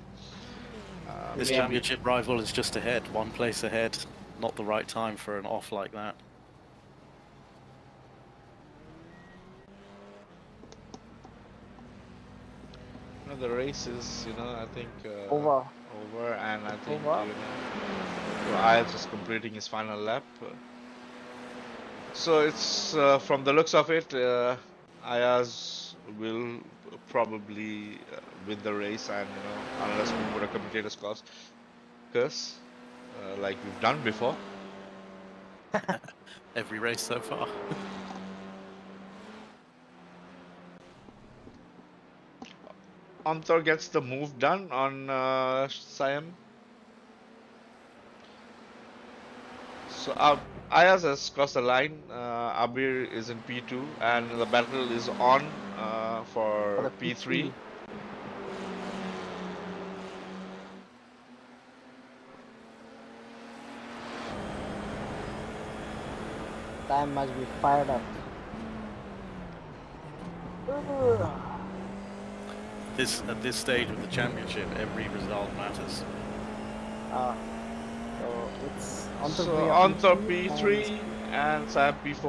Speaker 2: This
Speaker 1: Maybe.
Speaker 2: championship rival is just ahead, 1 place ahead. Not the right time for an off like that.
Speaker 1: The race is, I think
Speaker 3: Over,
Speaker 1: and I think,
Speaker 3: over.
Speaker 1: Ayaz is completing his final lap. So it's from the looks of it, Ayaz will probably win the race, and unless we put a commentator's curse, like we've done before.
Speaker 2: Every race so far.
Speaker 1: Antar gets the move done on Siam. So Ayaz has crossed the line. Abir is in P2, and the battle is on for P3.
Speaker 3: Time must be fired up.
Speaker 2: At this stage of the championship, every result matters.
Speaker 3: So it's
Speaker 1: Antar P3 and Siam P4.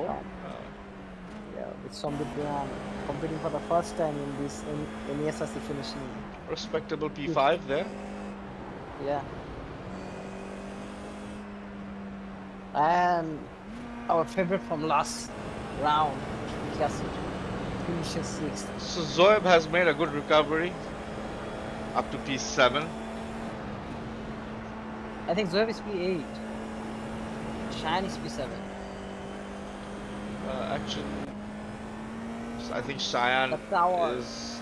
Speaker 3: Yeah, with Sombit Duran competing for the first time in this NESRC finishing.
Speaker 1: Respectable P5 there.
Speaker 3: Yeah. And our favorite from last round, Mushfiq finishes 6th.
Speaker 1: So Zoeb has made a good recovery up to P7.
Speaker 3: I think Zoeb is P8. Shine is P7.
Speaker 1: Actually, I think Cheyenne is.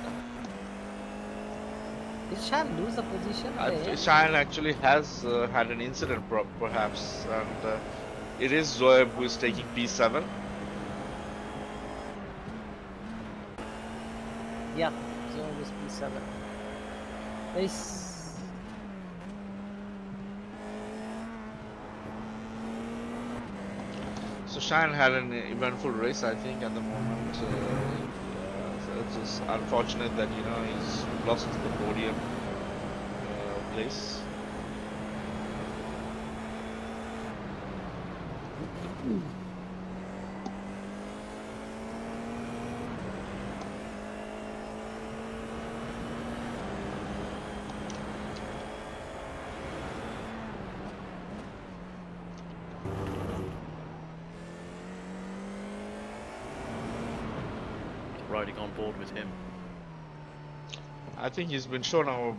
Speaker 3: Did Cheyenne lose the position?
Speaker 1: Cheyenne actually has had an incident, perhaps, and it is Zoeb who is taking P7.
Speaker 3: Yeah, Zoeb is P7.
Speaker 1: So Cheyenne had an eventful race, I think, at the moment. So it's just unfortunate that he's lost the podium place.
Speaker 2: Riding on board with him.
Speaker 1: I think he's been shown our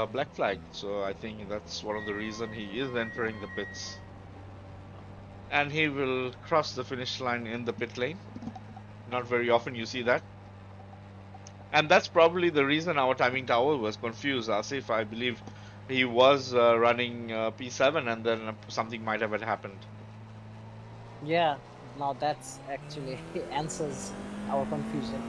Speaker 1: black flag, so I think that's one of the reasons he is entering the pits. and he will cross the finish line in the pit lane. Not very often you see that. And that's probably the reason our timing tower was confused. Asif, I believe he was running P7 and then something might have happened.
Speaker 3: Yeah, now that's actually answers our confusion.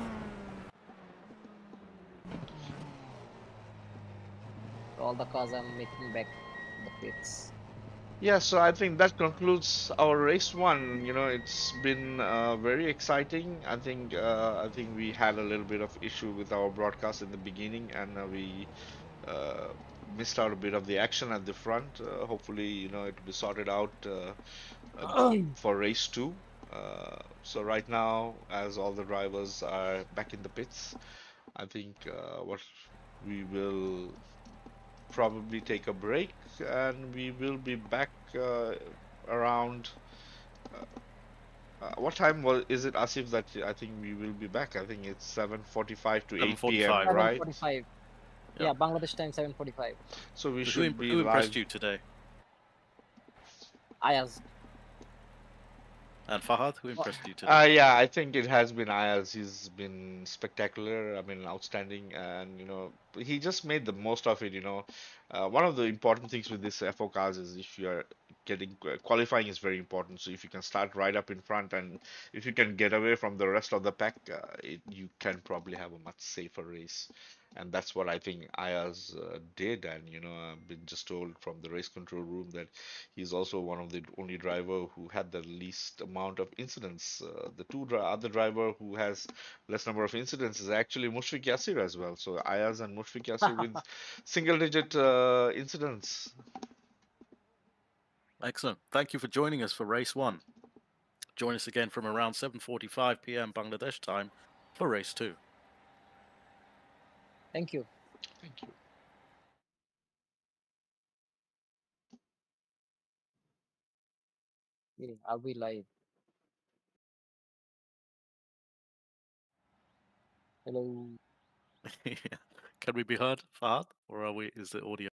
Speaker 3: All the cars I'm making back to the pits.
Speaker 1: Yeah, so I think that concludes our race one. It's been very exciting. I think we had a little bit of issue with our broadcast in the beginning, and we uh, missed out a bit of the action at the front. Hopefully, it'll be sorted out for race two. So right now, as all the drivers are back in the pits, I think what we will probably take a break, and we will be back around. Uh, what time is it, Asif, that I think we will be back? I think it's 7:45 to 8 p.m.,
Speaker 2: 7:45.
Speaker 1: right?
Speaker 3: 7:45.
Speaker 2: Yep.
Speaker 3: Yeah, Bangladesh time 7:45.
Speaker 1: So we
Speaker 2: So
Speaker 1: should be
Speaker 2: who impressed
Speaker 1: live.
Speaker 2: you today?
Speaker 3: Ayaz.
Speaker 2: And Fahad, who
Speaker 3: Oh,
Speaker 2: impressed you today?
Speaker 1: Yeah, I think it has been Ayaz. He's been spectacular. I mean, outstanding, and he just made the most of it. One of the important things with this FO cars is if you are getting qualifying is very important. So if you can start right up in front, and if you can get away from the rest of the pack, you can probably have a much safer race. And that's what I think Ayaz did. And I've been just told from the race control room that he's also one of the only driver who had the least amount of incidents. The other driver who has less number of incidents is actually Mushfiq Yasir as well. So Ayaz and Mushfiq Yasir with single-digit incidents.
Speaker 2: Excellent. Thank you for joining us for race one. Join us again from around 7:45 p.m. Bangladesh time for race two.
Speaker 3: thank you.
Speaker 1: Thank you.
Speaker 3: Yeah, I'll be live. Hello.
Speaker 2: Can we be heard, Fahad, or is the audio?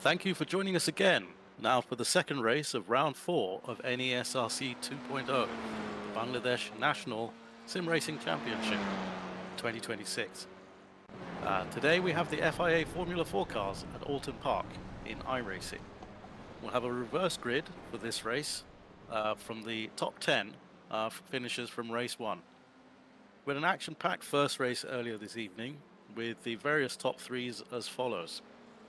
Speaker 2: Thank you for joining us again. Now for the second race of round 4 of NESRC 2.0, the Bangladesh National Sim Racing Championship 2026. Today we have the FIA Formula 4 cars at Oulton Park in iRacing. We'll have a reverse grid for this race from the top 10 finishes from race 1. We had an action-packed first race earlier this evening with the various top 3s as follows.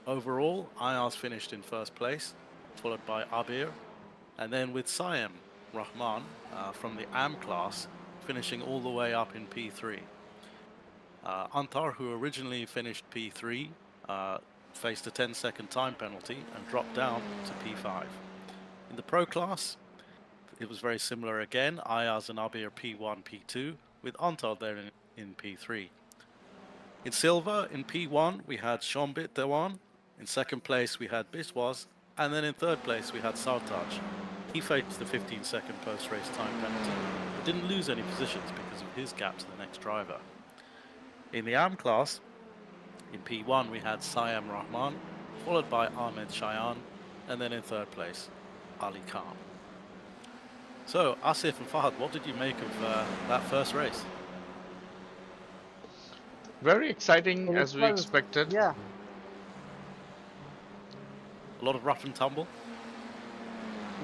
Speaker 2: Overall, Ayaz finished in first place, followed by Abir, and then with Siam Rahman from the AM class finishing all the way up in P3. Antar, who originally finished P3, faced a 10-second time penalty and dropped down to P5. In the Pro class, it was very similar again. Ayaz and Abir P1, P2, with Antar there in P3. In silver, in P1, we had Shombit Dewan. In second place, we had Biswas. And then in third place, we had Sartaj. He faced the 15-second post-race time penalty, but didn't lose any positions because of his gap to the next driver. In the AM class, in P1, we had Siam Rahman, followed by Ahmed Shayan, and then in third place, Ali Khan. So, Asif and Fahad, what did you make of that first race?
Speaker 1: Very exciting
Speaker 3: It
Speaker 1: as we
Speaker 3: was,
Speaker 1: expected.
Speaker 3: yeah,
Speaker 2: A lot of rough and tumble.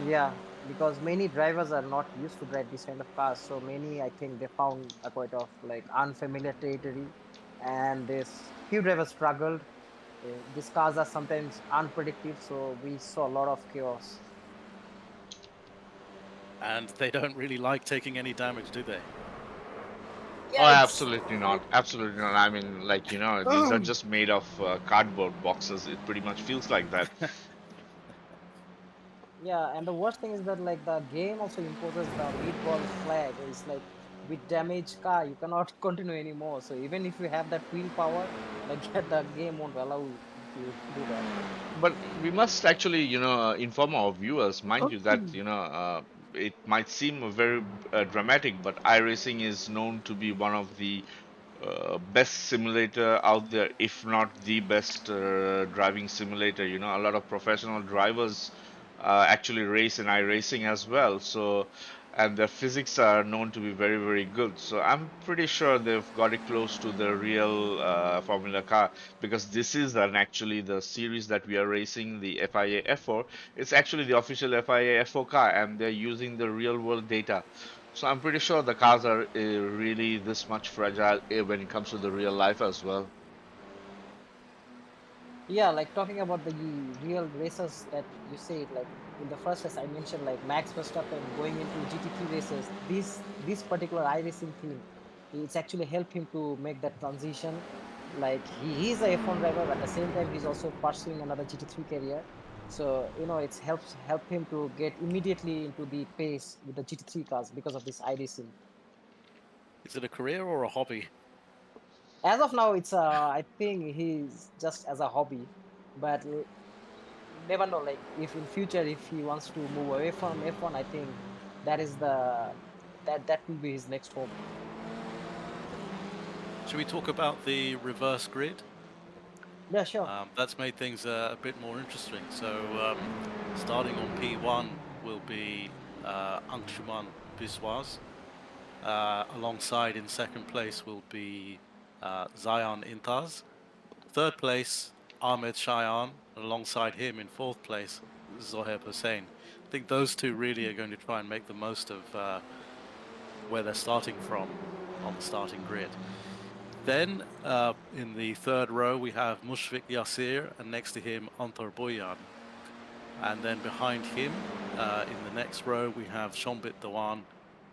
Speaker 3: yeah, because many drivers are not used to drive this kind of cars. So many, I think, they found a quite of like unfamiliar territory, and this few drivers struggled. These cars are sometimes unpredictable, so we saw a lot of chaos.
Speaker 2: And they don't really like taking any damage, do they?
Speaker 1: Oh,
Speaker 3: Yeah, it's
Speaker 1: absolutely not. Absolutely not. I mean, like, these are just made of cardboard boxes. It pretty much feels like that.
Speaker 3: yeah, and the worst thing is that like the game also imposes the lead ball flag. It's like with damaged car, you cannot continue anymore. So even if you have that willpower, like the game won't allow you to do that.
Speaker 1: But we must actually, inform our viewers, mind you, that, it might seem very dramatic, but iRacing is known to be one of the best simulator out there, if not the best driving simulator. A lot of professional drivers actually race in iRacing as well. So, and the physics are known to be very, very good. So I'm pretty sure they've got it close to the real Formula car, because this is an actually the series that we are racing, the FIA F4. It's actually the official FIA F4 car, and they're using the real world data. So I'm pretty sure the cars are really this much fragile when it comes to the real life as well.
Speaker 3: Yeah, like talking about the real races that you said, like in the first race I mentioned like Max Verstappen going into GT3 races. This particular iRacing team, it's actually helped him to make that transition. Like he's a F1 driver, but at the same time he's also pursuing another GT3 career. So it's help him to get immediately into the pace with the GT3 cars because of this iRacing.
Speaker 2: Is it a career or a hobby?
Speaker 3: As of now, it's I think he's just as a hobby, but never know. Like if in future, if he wants to move away from F1, I think that is that will be his next home.
Speaker 2: Should we talk about the reverse grid?
Speaker 3: Yeah, sure.
Speaker 2: That's made things a bit more interesting. So starting on P1 will be Anshuman Biswas. Alongside in second place will be Zayan Intaz. Third place, Ahmed Shayan. Alongside him in fourth place, Zohaib Hussein. I think those two really are going to try and make the most of where they're starting from on the starting grid. Then in the third row we have Mushfiq Yasir, and next to him Antar Boyan. And then behind him in the next row we have Shombit Dewan,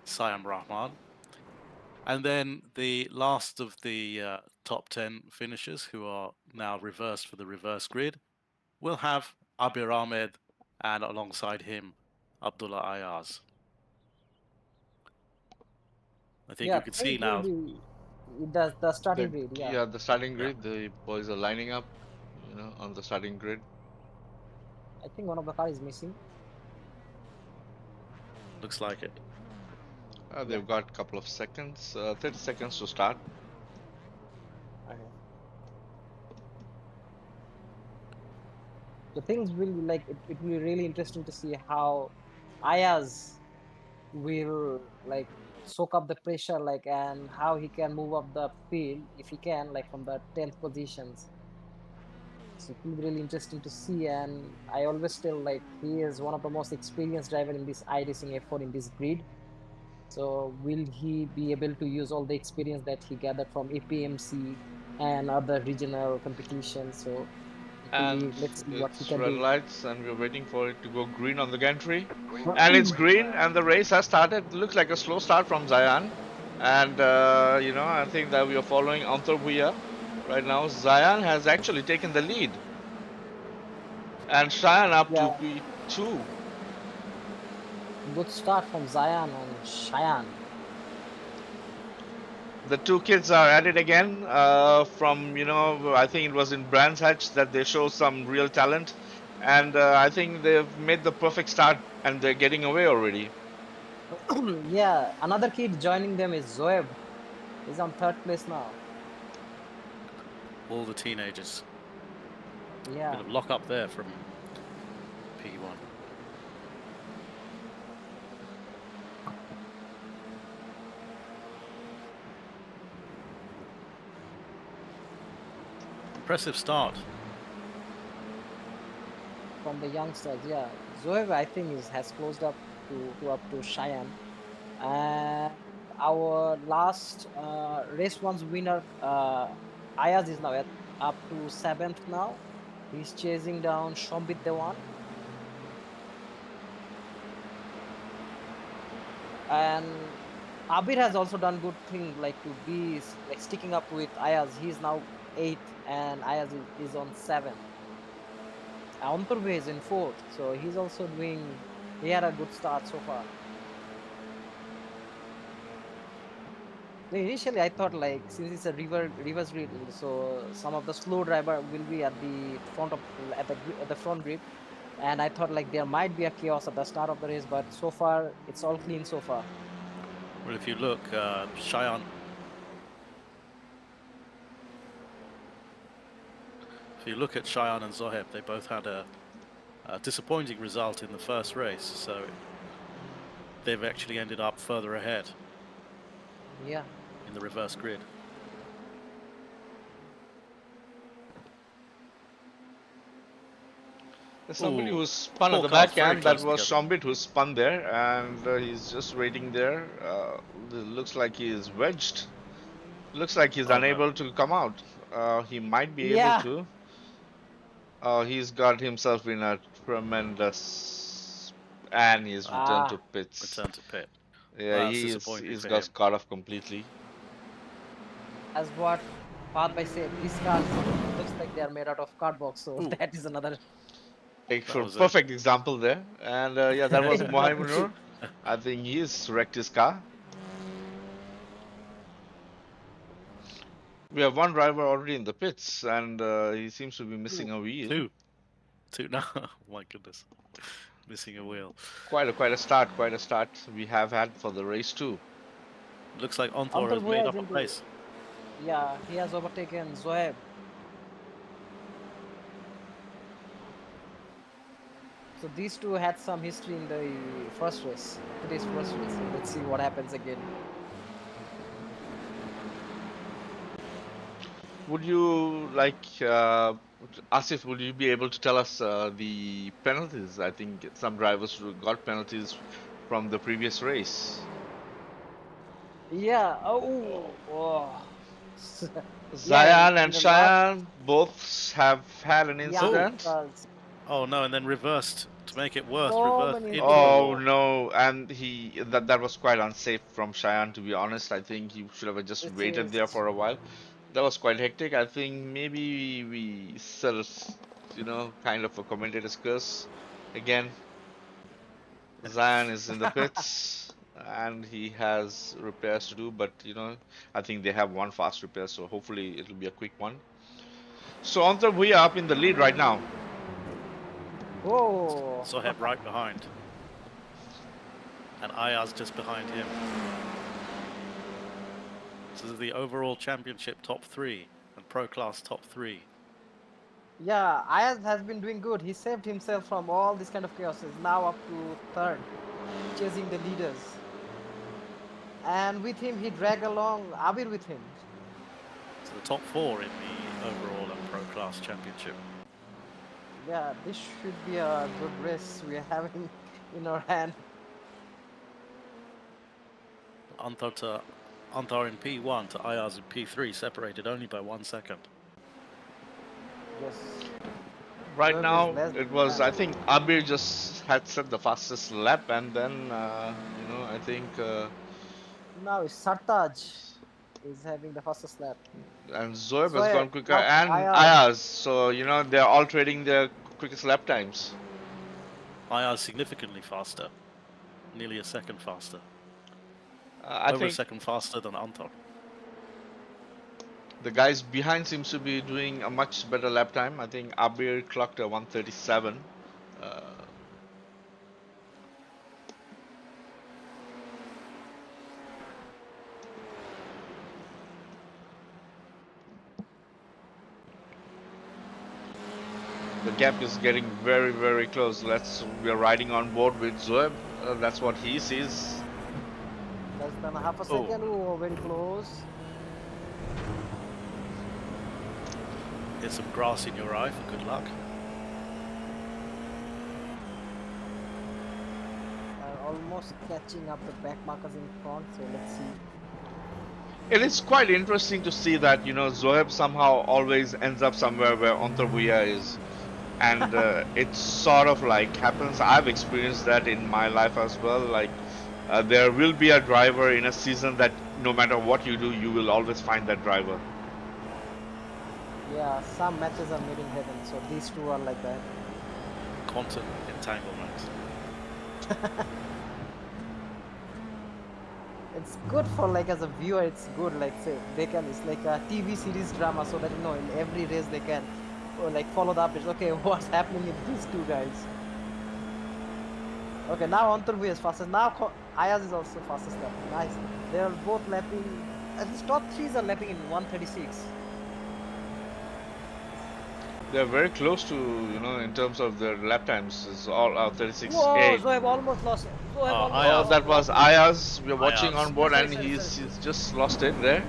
Speaker 2: Siam Rahman. And then the last of the top 10 finishers, who are now reversed for the reverse grid, will have Abir Ahmed, and alongside him Abdullah Ayaz. I think
Speaker 3: Yeah,
Speaker 2: you can see
Speaker 3: think will
Speaker 2: now.
Speaker 3: be the starting
Speaker 1: The
Speaker 3: grid. Yeah,
Speaker 1: Yeah, the starting
Speaker 2: Yeah,
Speaker 1: grid, the boys are lining up, on the starting grid.
Speaker 3: I think one of the car is missing.
Speaker 2: looks like it.
Speaker 3: Yeah.
Speaker 1: They've got a couple of seconds, 30 seconds to start.
Speaker 3: Okay. So things will be like it will be really interesting to see how Ayaz will like soak up the pressure, like, and how he can move up the field if he can, like from the 10th positions. So it will be really interesting to see. And I always tell, like, he is one of the most experienced driver in this iRacing F4 in this grid. So will he be able to use all the experience that he gathered from APMC and other regional competitions? So it will
Speaker 1: And
Speaker 3: be, let's see what he
Speaker 1: it's
Speaker 3: can
Speaker 1: red
Speaker 3: do.
Speaker 1: lights, and we're waiting for it to go green on the gantry. And it's green, and the race has started. Looks like a slow start from Zayan. And, I think that we are following Antarbuya right now. Zayan has actually taken the lead, and Cheyenne up
Speaker 3: Yeah,
Speaker 1: to P2.
Speaker 3: good start from Zayan and Cheyenne.
Speaker 1: The two kids are at it again. From, I think it was in Brands Hatch that they show some real talent. And I think they've made the perfect start, and they're getting away already.
Speaker 3: Yeah, another kid joining them is Zoeb. He's on 3rd place now.
Speaker 2: All the teenagers.
Speaker 3: Yeah.
Speaker 2: Bit of lock up there from P1. Impressive start.
Speaker 3: From the youngsters, yeah. Zoev, I think, has closed up to Cheyenne. And our last race one's winner, Ayaz, is now up to 7th now. He's chasing down Shambit Dewan. And Abir has also done good thing, like to be like sticking up with Ayaz. He's now 8th and Ayaz is on 7th. Anturbe is in 4th, so he's also doing. He had a good start so far. Initially, I thought, like, since it's a reverse grid, so some of the slow driver will be at the front of at the front grip, and I thought like there might be a chaos at the start of the race, but so far it's all clean so far.
Speaker 2: Well, if you look, Cheyenne. If you look at Cheyenne and Zoheb, they both had a disappointing result in the first race, so they've actually ended up further ahead.
Speaker 3: Yeah.
Speaker 2: In the reverse grid.
Speaker 1: There's somebody
Speaker 2: Ooh,
Speaker 1: who's spun at
Speaker 2: four
Speaker 1: the
Speaker 2: cars
Speaker 1: back
Speaker 2: very
Speaker 1: end. That
Speaker 2: close
Speaker 1: was
Speaker 2: together.
Speaker 1: Shambit who spun there, and he's just waiting there. Looks like he's wedged. Looks like he's
Speaker 2: Oh no.
Speaker 1: unable to come out. He might be able
Speaker 3: Yeah.
Speaker 1: to. He's got himself in a tremendous, and he's returned to
Speaker 3: Ah,
Speaker 1: pits.
Speaker 2: Return to pit.
Speaker 1: Yeah,
Speaker 2: Well, that's disappointing
Speaker 1: he's
Speaker 2: for
Speaker 1: got
Speaker 2: him.
Speaker 1: caught off completely.
Speaker 3: as what Fahad Bhai said, these cars looks like they are made out of cardboard. So
Speaker 2: Ooh,
Speaker 3: that is another.
Speaker 2: that
Speaker 1: Actual
Speaker 2: was a
Speaker 1: perfect example there. And yeah, that was Mohamed. I think he's wrecked his car. We have one driver already in the pits, and he seems to be missing a wheel.
Speaker 2: two. No, oh my goodness, missing a wheel.
Speaker 1: Quite a start we have had for the race too.
Speaker 2: Looks like Onthor
Speaker 3: Antar
Speaker 2: has made
Speaker 3: Bhuya is
Speaker 2: up a
Speaker 3: into.
Speaker 2: pace.
Speaker 3: Yeah, he has overtaken Zoeb. So these two had some history in the first race, today's first race. So let's see what happens again.
Speaker 1: Would you like, Asif, would you be able to tell us the penalties? I think some drivers got penalties from the previous race.
Speaker 3: Yeah. Oh. Yeah.
Speaker 1: Zayan
Speaker 3: In
Speaker 1: and
Speaker 3: the last
Speaker 1: Cheyenne both have had an
Speaker 2: Oh,
Speaker 1: incident.
Speaker 3: youngsters,
Speaker 2: oh no, and then reversed to make it worse.
Speaker 3: so
Speaker 2: Reversed
Speaker 3: many
Speaker 2: into the
Speaker 3: incidents.
Speaker 1: Oh
Speaker 2: wall.
Speaker 1: no, and that was quite unsafe from Cheyenne, to be honest. I think he should have just
Speaker 3: This
Speaker 1: waited there
Speaker 3: is
Speaker 1: for a while. That was quite hectic. I think maybe we sort of, kind of a commentator's curse again. Zion is in the pits and he has repairs to do, but I think they have one fast repair, so hopefully it'll be a quick one. So Antar Bhuya up in the lead right now.
Speaker 3: oh.
Speaker 2: Zoheb right behind. And Ayaz just behind him. This is the overall championship top 3 and pro class top 3.
Speaker 3: Yeah, Ayaz has been doing good. He saved himself from all this kind of chaos. He's now up to third, chasing the leaders. And with him, he dragged along Abir with him.
Speaker 2: So the top 4 in the overall and pro class championship.
Speaker 3: Yeah, this should be a good race we are having in our hand.
Speaker 2: Antar in P1 to Ayaz in P3, separated only by 1 second.
Speaker 3: Yes,
Speaker 1: Right
Speaker 3: Zoeb is
Speaker 1: now,
Speaker 3: less
Speaker 1: it was,
Speaker 3: than.
Speaker 1: I think Abir just had set the fastest lap, and then, I think,
Speaker 3: Now Sartaj is having the fastest lap.
Speaker 1: and Zoeb has
Speaker 3: Zoeb,
Speaker 1: gone quicker,
Speaker 3: now
Speaker 1: and
Speaker 3: Ayaz.
Speaker 1: Ayaz. So, they're all trading their quickest lap times.
Speaker 2: Ayaz significantly faster, nearly a second faster.
Speaker 1: I
Speaker 2: Over a
Speaker 1: think
Speaker 2: second faster than Antar.
Speaker 1: the guys behind seems to be doing a much better lap time. I think Abir clocked a 137. Uh, the gap is getting very, very close. We're riding on board with Zoeb. That's what he sees.
Speaker 3: Less than half a
Speaker 2: Oh,
Speaker 3: second. Oh, very close.
Speaker 2: get some grass in your eye for good luck.
Speaker 3: Almost catching up the back markers in front. So let's see.
Speaker 1: It is quite interesting to see that, Zoeb somehow always ends up somewhere where Antarbuya is. And it sort of like happens. I've experienced that in my life as well. Like, there will be a driver in a season that no matter what you do, you will always find that driver.
Speaker 3: Yeah, some matches are made in heaven. So these two are like that.
Speaker 2: Quantum entanglement.
Speaker 3: It's good for like as a viewer. It's good. Like say they can. It's like a TV series drama, so that in every race they can like follow the updates. Okay, what's happening with these two guys? Okay, now Antarvu is fastest. Now Ayaz is also fastest lap. Nice. They are both lapping. At least top threes are lapping in 136.
Speaker 1: They're very close to, in terms of their lap times. It's all
Speaker 3: Whoa,
Speaker 1: 36.8.
Speaker 3: Zoeb almost lost. Zoeb almost
Speaker 1: Oh,
Speaker 2: Ayaz.
Speaker 3: lost.
Speaker 1: that
Speaker 3: What?
Speaker 1: was Ayaz. We're watching
Speaker 2: Ayaz.
Speaker 1: on board,
Speaker 3: Sorry,
Speaker 1: and
Speaker 3: sorry, sorry,
Speaker 1: he's
Speaker 3: sorry.
Speaker 1: he's just lost it there.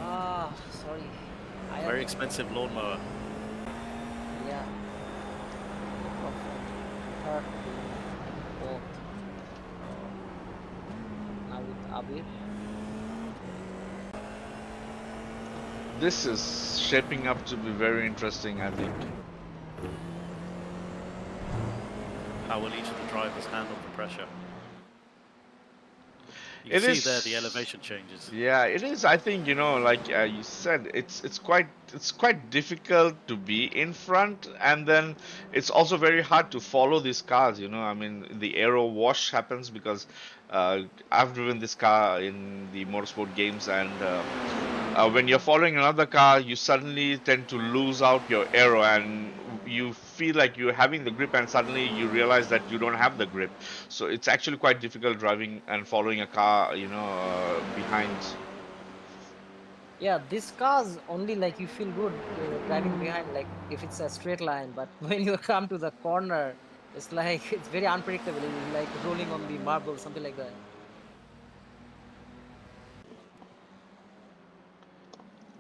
Speaker 3: Ah, sorry. Ayaz
Speaker 2: Very
Speaker 3: was
Speaker 2: expensive lawnmower.
Speaker 3: yeah. Perfect. Third, fourth. Now with Abir.
Speaker 1: This is shaping up to be very interesting, I think.
Speaker 2: How will each of the drivers handle the pressure? You can
Speaker 1: It
Speaker 2: see there the
Speaker 1: is,
Speaker 2: elevation changes.
Speaker 1: yeah, it is. I think, like you said, it's quite difficult to be in front, and then it's also very hard to follow these cars. I mean, the aero wash happens because I've driven this car in the motorsport games, and when you're following another car, you suddenly tend to lose out your aero, and you feel like you're having the grip, and suddenly you realize that you don't have the grip. So it's actually quite difficult driving and following a car, behind.
Speaker 3: Yeah, this cars only like you feel good driving behind, like if it's a straight line, but when you come to the corner, it's like it's very unpredictable. It's like rolling on the marble, something like that.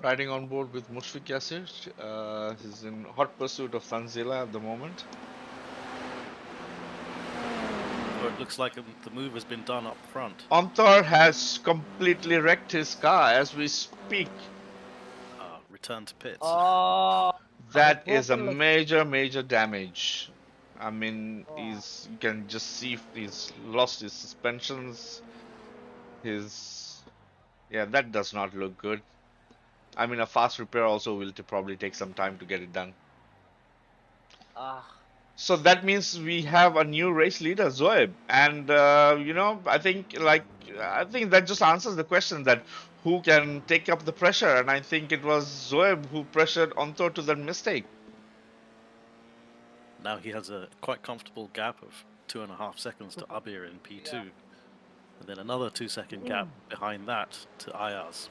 Speaker 1: Riding on board with Mushfiq Yasir. He's in hot pursuit of Tanzila at the moment.
Speaker 2: Or it looks like the move has been done up front.
Speaker 1: Antar has completely wrecked his car as we speak.
Speaker 2: Return to pits.
Speaker 3: Oh, the
Speaker 1: That is a
Speaker 3: broken like
Speaker 1: major, major damage. I mean,
Speaker 3: oh,
Speaker 1: you can just see he's lost his suspensions. His, yeah, that does not look good. I mean, a fast repair also will probably take some time to get it done.
Speaker 3: ah,
Speaker 1: So that means we have a new race leader, Zoeb, and I think that just answers the question that who can take up the pressure, and I think it was Zoeb who pressured Onto to that mistake.
Speaker 2: Now he has a quite comfortable gap of 2.5 seconds to Abir in P2.
Speaker 3: yeah.
Speaker 2: And then another 2-second gap behind that to Ayaz.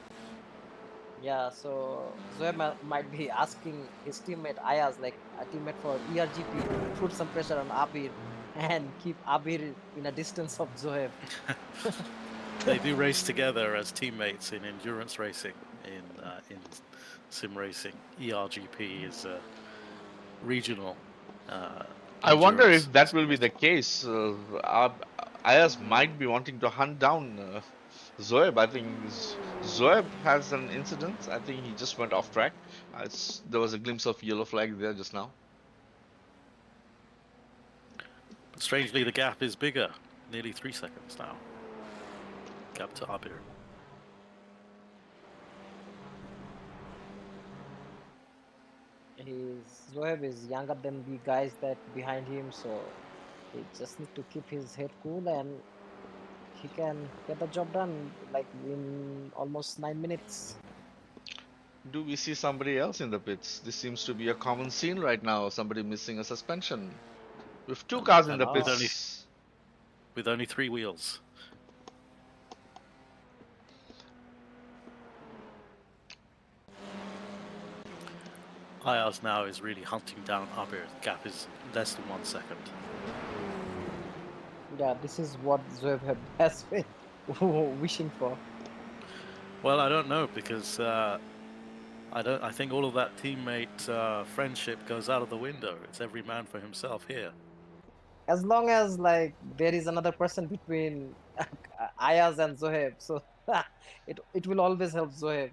Speaker 3: Yeah, so Zoeb might be asking his teammate Ayaz, like a teammate for ERGP, to put some pressure on Abir and keep Abir in a distance of Zoeb.
Speaker 2: They do race together as teammates in endurance racing, in sim racing. ERGP is regional
Speaker 1: I wonder
Speaker 2: endurance
Speaker 1: if that
Speaker 2: sim
Speaker 1: will be the
Speaker 2: racing.
Speaker 1: case. Ayaz might be wanting to hunt down Zoeb. I think Zoeb has an incident. I think he just went off track. There was a glimpse of yellow flag there just now.
Speaker 2: But strangely, the gap is bigger, nearly 3 seconds now. Gap to Abir.
Speaker 3: Zoeb is younger than the guys that behind him, so he just need to keep his head cool and he can get the job done like in almost 9 minutes.
Speaker 1: Do we see somebody else in the pits? This seems to be a common scene right now. Somebody missing a suspension. With two cars in
Speaker 2: And
Speaker 1: the
Speaker 2: with
Speaker 3: Oh,
Speaker 1: pits.
Speaker 2: only 3 wheels. Ayaz now is really hunting down Abir. The gap is less than 1 second.
Speaker 3: yeah, this is what Zoeb has been wishing for.
Speaker 2: Well, I don't know because I think all of that teammate friendship goes out of the window. It's every man for himself here.
Speaker 3: As long as like there is another person between Ayaz and Zoeb, so it will always help Zoeb.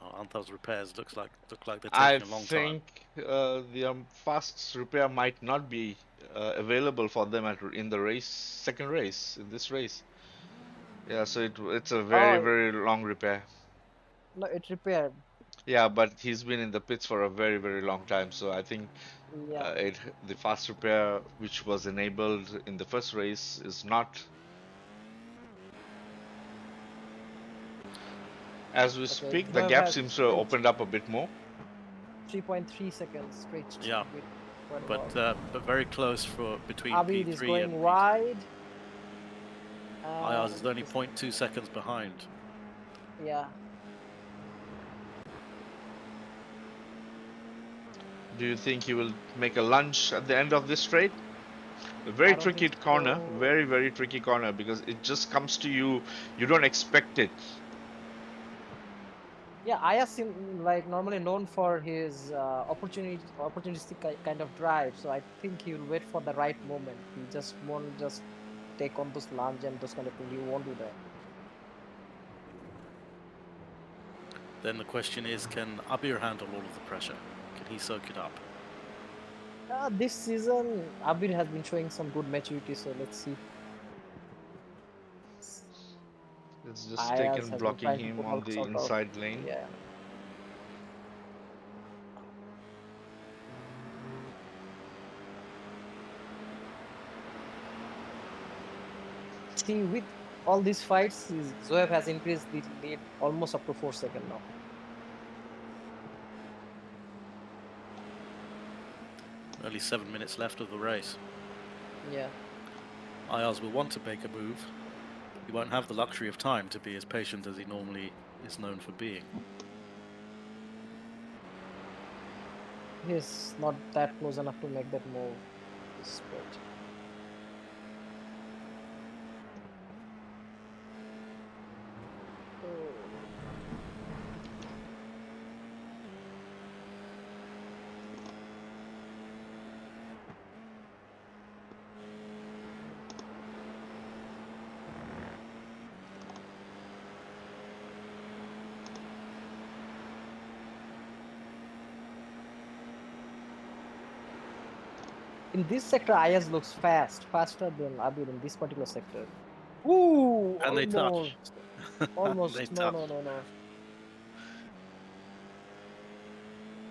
Speaker 2: Oh, Anthav's repairs look like they're
Speaker 1: I
Speaker 2: taking a long time.
Speaker 1: think the fast repair might not be available for them in the second race, in this race. Yeah, so it's a very,
Speaker 3: Oh
Speaker 1: very long repair.
Speaker 3: no, it repaired.
Speaker 1: Yeah, but he's been in the pits for a very, very long time. So I think
Speaker 3: Yeah.
Speaker 1: the fast repair which was enabled in the first race is not. As we
Speaker 3: Okay,
Speaker 1: speak, the
Speaker 3: Zoeb
Speaker 1: gap
Speaker 3: has
Speaker 1: seems to have
Speaker 3: stretched
Speaker 1: opened up a bit more.
Speaker 3: 3.3 seconds stretched
Speaker 2: Yeah,
Speaker 3: with quite a lot.
Speaker 2: but very close for between
Speaker 3: Abid is
Speaker 2: P3 and
Speaker 3: going
Speaker 2: P2.
Speaker 3: wide.
Speaker 2: Ayaz is only
Speaker 3: This,
Speaker 2: 0.2 seconds behind.
Speaker 3: yeah,
Speaker 1: Do you think he will make a lunge at the end of this straight? A very
Speaker 3: I don't
Speaker 1: tricky
Speaker 3: think
Speaker 1: corner,
Speaker 3: so.
Speaker 1: very, very tricky corner because it just comes to you. You don't expect it.
Speaker 3: Yeah, Ayas seem like normally known for his opportunistic kind of drive. So I think he will wait for the right moment. He just won't just take on those lunge and those kind of thing. He won't do that.
Speaker 2: Then the question is, can Abir handle all of the pressure? Can he soak it up?
Speaker 3: This season, Abir has been showing some good maturity. So let's see.
Speaker 1: It's just
Speaker 3: Ayas
Speaker 1: taken
Speaker 3: has been
Speaker 1: blocking
Speaker 3: trying to
Speaker 1: him
Speaker 3: put
Speaker 1: on
Speaker 3: all
Speaker 1: the
Speaker 3: sort of,
Speaker 1: inside lane.
Speaker 3: yeah. See, with all these fights, Zoeb has increased the lead almost up to 4 seconds now.
Speaker 2: Only 7 minutes left of the race.
Speaker 3: Yeah.
Speaker 2: Ayaz will want to make a move. He won't have the luxury of time to be as patient as he normally is known for being.
Speaker 3: He's not that close enough to make that move. But oh, in this sector, Ayaz looks faster than Abir in this particular sector. Ooh,
Speaker 2: And they touch.
Speaker 3: almost,
Speaker 2: They
Speaker 3: almost. No,
Speaker 2: touch.
Speaker 3: no, no, no.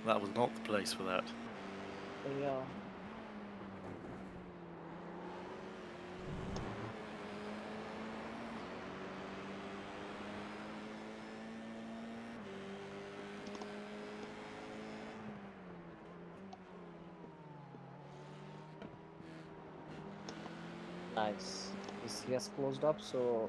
Speaker 2: That was not the place for that.
Speaker 3: Yeah, nice. He has closed up, so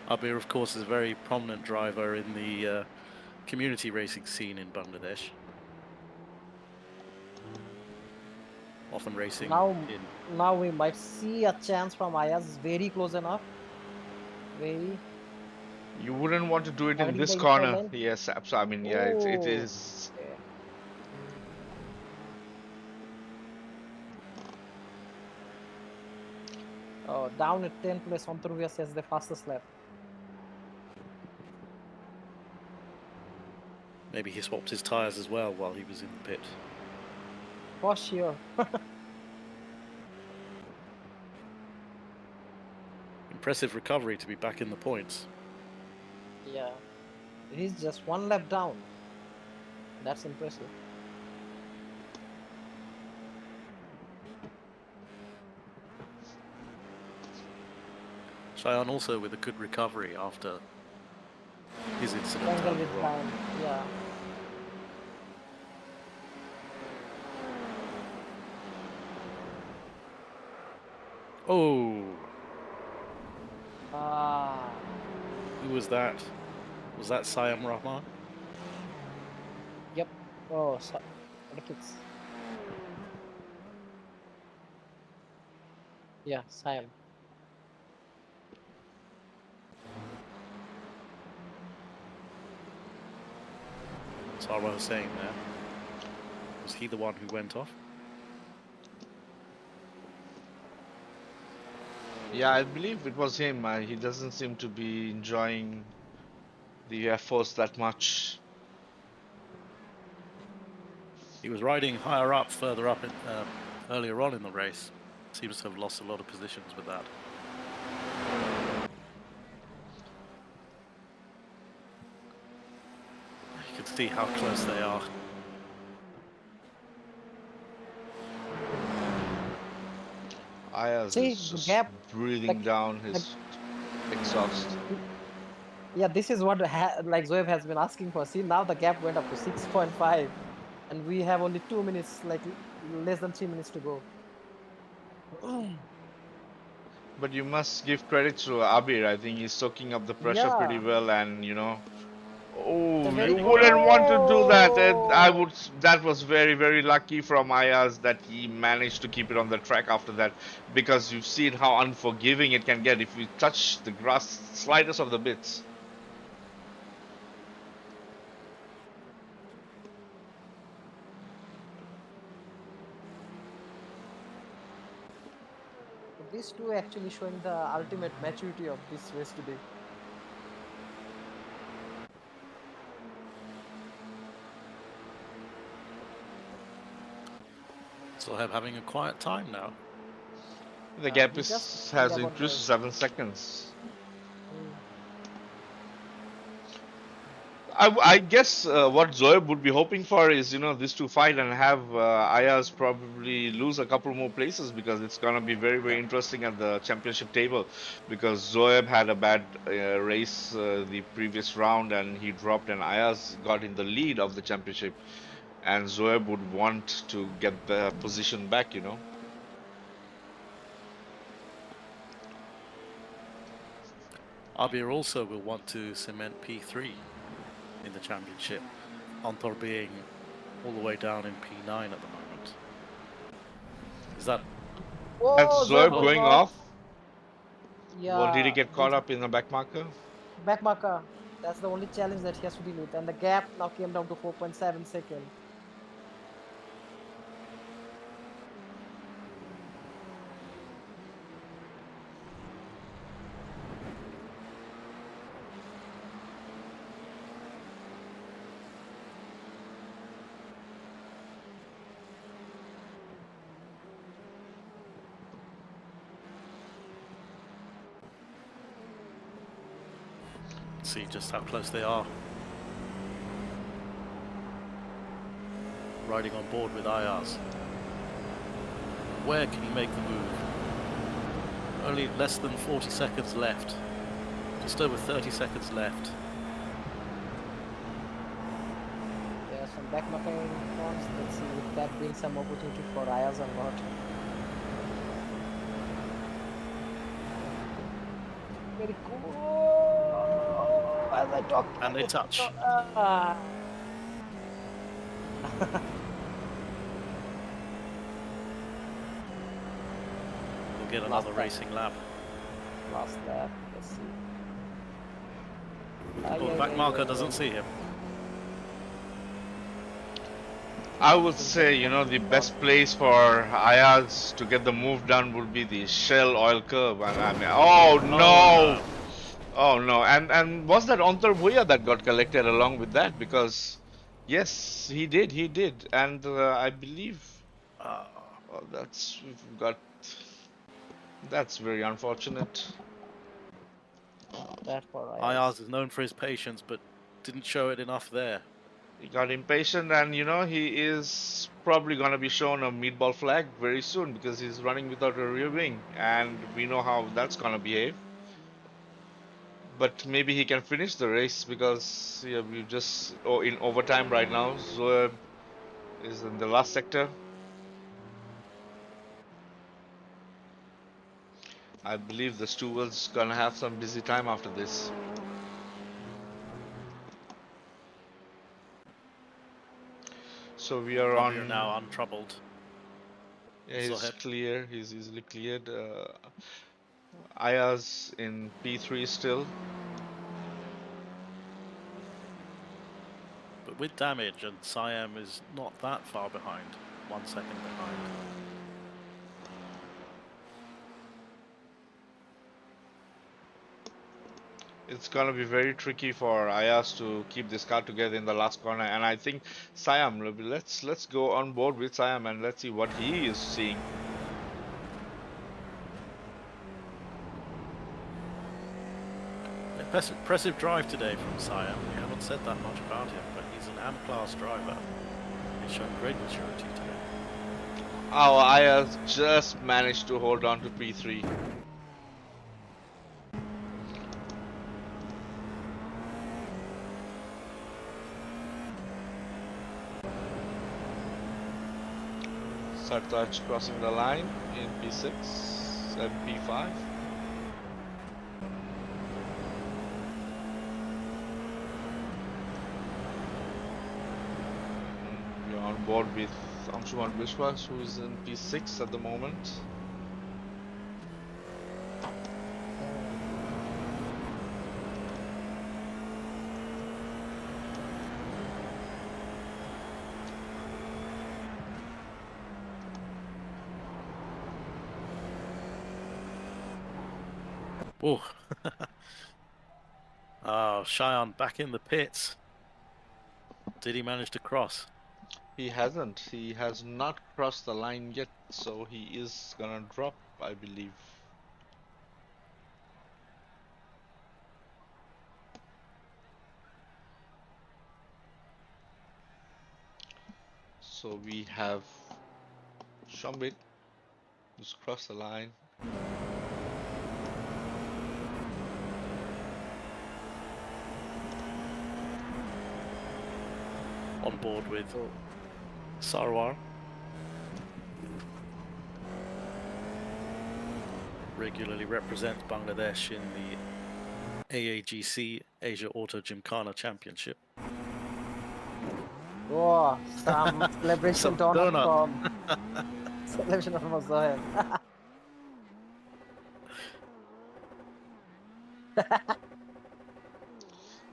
Speaker 2: Abir, of course, is a very prominent driver in the community racing scene in Bangladesh. Often racing in...
Speaker 3: Now we might see a chance from Ayaz, very close enough. Very
Speaker 1: You wouldn't want to do it in
Speaker 3: targeting
Speaker 1: this
Speaker 3: the inside
Speaker 1: corner.
Speaker 3: lane.
Speaker 1: Yes, absolutely. I mean, yeah, it
Speaker 3: Oh,
Speaker 1: is.
Speaker 3: okay. Oh, down at 10th place, Antarvias has the fastest lap.
Speaker 2: Maybe he swapped his tyres as well while he was in the pit.
Speaker 3: For sure.
Speaker 2: Impressive recovery to be back in the points.
Speaker 3: Yeah. He's just one lap down. That's impressive.
Speaker 2: Cheyenne also with a good recovery after his incident
Speaker 3: Tangle
Speaker 2: earlier
Speaker 3: with
Speaker 2: on.
Speaker 3: time. Yeah.
Speaker 2: Oh,
Speaker 3: Ah.
Speaker 2: who was that? Was that Siam Rahman?
Speaker 3: Yep. Oh, so, Rickets. Yeah, Siam.
Speaker 2: Sarwa Hussain there. Was he the one who went off?
Speaker 1: Yeah, I believe it was him. He doesn't seem to be enjoying the Air Force that much.
Speaker 2: He was riding higher up, further up earlier on in the race. Seems to have lost a lot of positions with that. You can see how close they are.
Speaker 1: Ayaz
Speaker 3: See
Speaker 1: is
Speaker 3: the
Speaker 1: just
Speaker 3: gap.
Speaker 1: breathing down
Speaker 3: The,
Speaker 1: his exhaust.
Speaker 3: yeah, this is what like Zoev has been asking for. See, now the gap went up to 6.5, and we have only 2 minutes, like less than 3 minutes to go.
Speaker 1: But you must give credit to Abir. I think he's soaking up the pressure pretty
Speaker 3: Yeah,
Speaker 1: well, and
Speaker 3: they're
Speaker 1: oh,
Speaker 3: very
Speaker 1: you
Speaker 2: Getting there.
Speaker 1: wouldn't want to do that. And I
Speaker 3: Oh,
Speaker 1: would. That was very, very lucky from Ayaz that he managed to keep it on the track after that, because you've seen how unforgiving it can get if you touch the grass slightest of the bits.
Speaker 3: these two actually showing the ultimate maturity of this race today.
Speaker 2: Sohaib having a quiet time now.
Speaker 1: The gap
Speaker 3: He just think
Speaker 1: has
Speaker 3: about
Speaker 1: increased
Speaker 3: the.
Speaker 1: to 7 seconds.
Speaker 3: Mm,
Speaker 1: I guess what Zoeb would be hoping for is, these two fight and have Ayaz probably lose a couple more places, because it's gonna be very,
Speaker 2: Yeah.
Speaker 1: very interesting at the championship table. Because Zoeb had a bad race the previous round and he dropped, and Ayaz got in the lead of the championship, and Zoeb would want to get the position back.
Speaker 2: Abir also will want to cement P3 in the championship. Antor being all the way down in P9 at the moment. Is that...
Speaker 1: That's
Speaker 3: oh, Zoev
Speaker 1: Zoeb
Speaker 2: Oh,
Speaker 3: going
Speaker 1: going
Speaker 3: off.
Speaker 1: off. Well, did he
Speaker 3: Yeah,
Speaker 1: get caught up in the back marker?
Speaker 3: back marker. That's the only challenge that he has to deal with, and the gap now came down to 4.7 seconds.
Speaker 2: see just how close they are. Riding on board with Ayaz. Where can he make the move? Only less than 40 seconds left. Just over 30 seconds left.
Speaker 3: There are some back marker in front. Let's see if that brings some opportunity for Ayaz or not. Very cool. As I talk,
Speaker 2: And they touch. We'll get
Speaker 3: Last
Speaker 2: another
Speaker 3: lap.
Speaker 2: racing lap.
Speaker 3: Last lap. Let's see.
Speaker 2: Oh, the back marker doesn't see him.
Speaker 1: I would say, you know, the best place for Ayaz to get the move done would be the Shell oil curve. And I mean, oh no! Oh no! And was that Ontar Bhuya that got collected along with that? Because yes, he did, and I believe oh, that's we've got that's very unfortunate.
Speaker 3: That for
Speaker 2: Ayaz
Speaker 3: Ayaz.
Speaker 2: is known for his patience, but didn't show it enough there.
Speaker 1: He got impatient, and you know he is probably gonna be shown a meatball flag very soon because he's running without a rear wing, and we know how that's gonna behave. But maybe he can finish the race because yeah, we just in overtime right now. Zoeb is in the last sector. I believe the stewards gonna have some busy time after this. So we are
Speaker 2: Abir
Speaker 1: on.
Speaker 2: now untroubled.
Speaker 1: Yeah, he's
Speaker 2: Zoheb.
Speaker 1: clear. He's easily cleared. Ayaz in P3 still.
Speaker 2: But with damage, and Siam is not that far behind. 1 second behind.
Speaker 1: It's gonna be very tricky for Ayaz to keep this car together in the last corner, and I think Siam. Let's go on board with Siam and let's see what he is seeing.
Speaker 2: Impressive drive today from Siam. We haven't said that much about him, but he's an M-class driver. He's shown great maturity today.
Speaker 1: Our Ayaz just managed to hold on to P3. Sartaj crossing the line in P6 and P5. We're on board with Anshuman Vishwas, who is in P6 at the moment.
Speaker 2: Oh, oh, Cheyenne back in the pits. Did he manage to cross?
Speaker 1: He hasn't. He has not crossed the line yet, so he is gonna drop, I believe. So we have Shambit who's crossed the line.
Speaker 2: On board with Sarwar. Regularly represents Bangladesh in the AAGC Asia Auto Gymkhana Championship.
Speaker 3: Oh, some celebration
Speaker 2: Some
Speaker 3: donut
Speaker 2: donut.
Speaker 3: from celebration from Zoheb.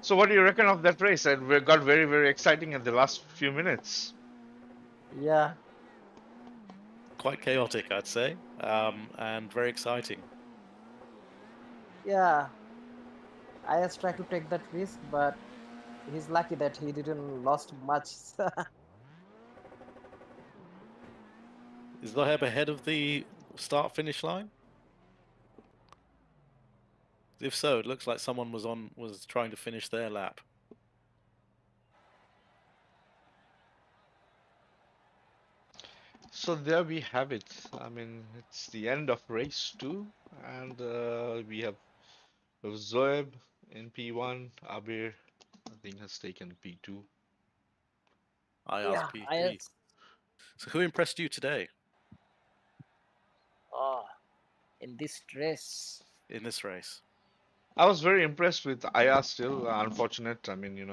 Speaker 1: So what do you reckon of that race? And we got very, very exciting in the last few minutes.
Speaker 3: Yeah,
Speaker 2: Quite chaotic, I'd say, and very exciting.
Speaker 3: yeah. I just tried to take that risk, but he's lucky that he didn't lost much.
Speaker 2: Is Zoheb ahead of the start-finish line? If so, it looks like someone was trying to finish their lap.
Speaker 1: So there we have it. I mean, it's the end of race 2, and we have Zoeb in P1. Abir, I think, has taken P2.
Speaker 2: Ayaz
Speaker 3: Yeah, I
Speaker 2: P3.
Speaker 3: just
Speaker 2: So who impressed you today
Speaker 3: oh in this race.
Speaker 2: in this race?
Speaker 1: I was very impressed with Aya still. Unfortunate, I mean,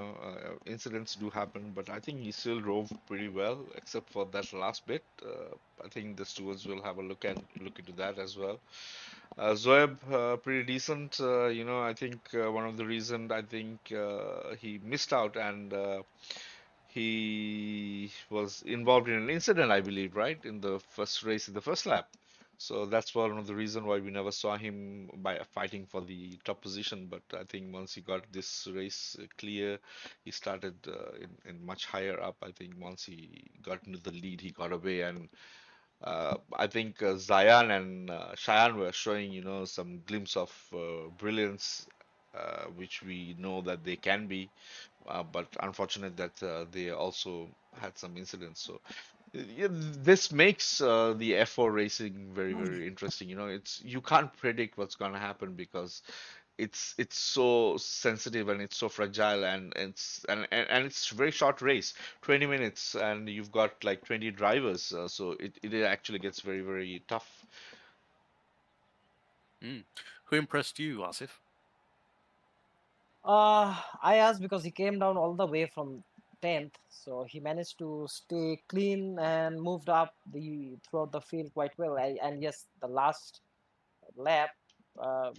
Speaker 1: incidents do happen, but I think he still drove pretty well, except for that last bit. I think the stewards will have a look into that as well. Zoeb, pretty decent. I think one of the reasons I think he missed out and he was involved in an incident, I believe, right, in the first race, in the first lap. So that's one of the reason why we never saw him by fighting for the top position. But I think once he got this race clear, he started in much higher up. I think once he got into the lead, he got away, and I think Zayan and Cheyenne were showing, some glimpse of brilliance, which we know that they can be, but unfortunate that they also had some incidents. So yeah, this makes the F4 racing very, very interesting. You can't predict what's going to happen because it's so sensitive and it's so fragile and it's very short race, 20 minutes, and you've got like 20 drivers, so it actually gets very, very tough.
Speaker 2: Mm. Who impressed you, Asif?
Speaker 3: I asked because he came down all the way from 10th, so he managed to stay clean and moved up the throughout the field quite well. And yes, the last lap,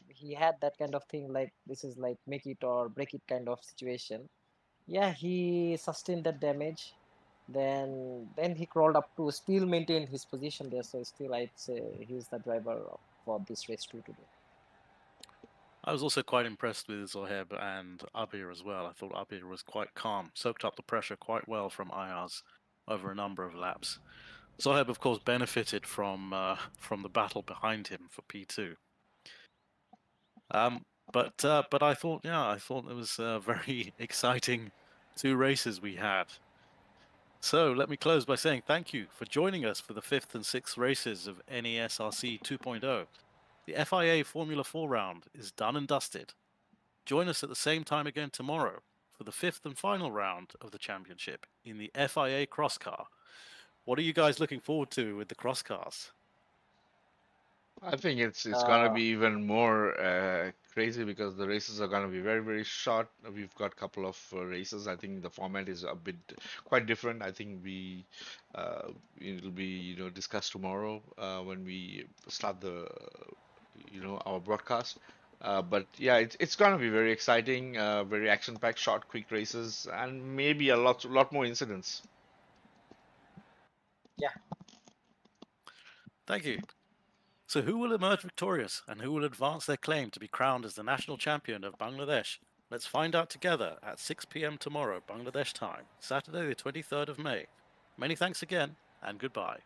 Speaker 3: he had that kind of thing like this is like make it or break it kind of situation. Yeah, he sustained that damage. Then he crawled up to still maintain his position there. So still, I'd say he's the driver for this race too today.
Speaker 2: I was also quite impressed with Zoheb and Abir as well. I thought Abir was quite calm, soaked up the pressure quite well from Ayaz over a number of laps. Zoheb, of course, benefited from the battle behind him for P2. But I thought it was very exciting two races we had. So let me close by saying thank you for joining us for the fifth and sixth races of NESRC 2.0. The FIA Formula 4 round is done and dusted. Join us at the same time again tomorrow for the fifth and final round of the championship in the FIA Cross Car. What are you guys looking forward to with the cross cars?
Speaker 1: I think it's gonna
Speaker 3: Uh,
Speaker 1: be even more crazy because the races are gonna be very, very short. We've got a couple of races. I think the format is a bit quite different. I think it'll be discussed tomorrow when we start the our broadcast. But yeah, it's gonna be very exciting, very action-packed, short, quick races, and maybe a lot more incidents.
Speaker 3: yeah.
Speaker 2: Thank you. So, who will emerge victorious and who will advance their claim to be crowned as the national champion of Bangladesh? Let's find out together at 6 p.m. tomorrow, Bangladesh time, Saturday, the 23rd of May. Many thanks again, and goodbye.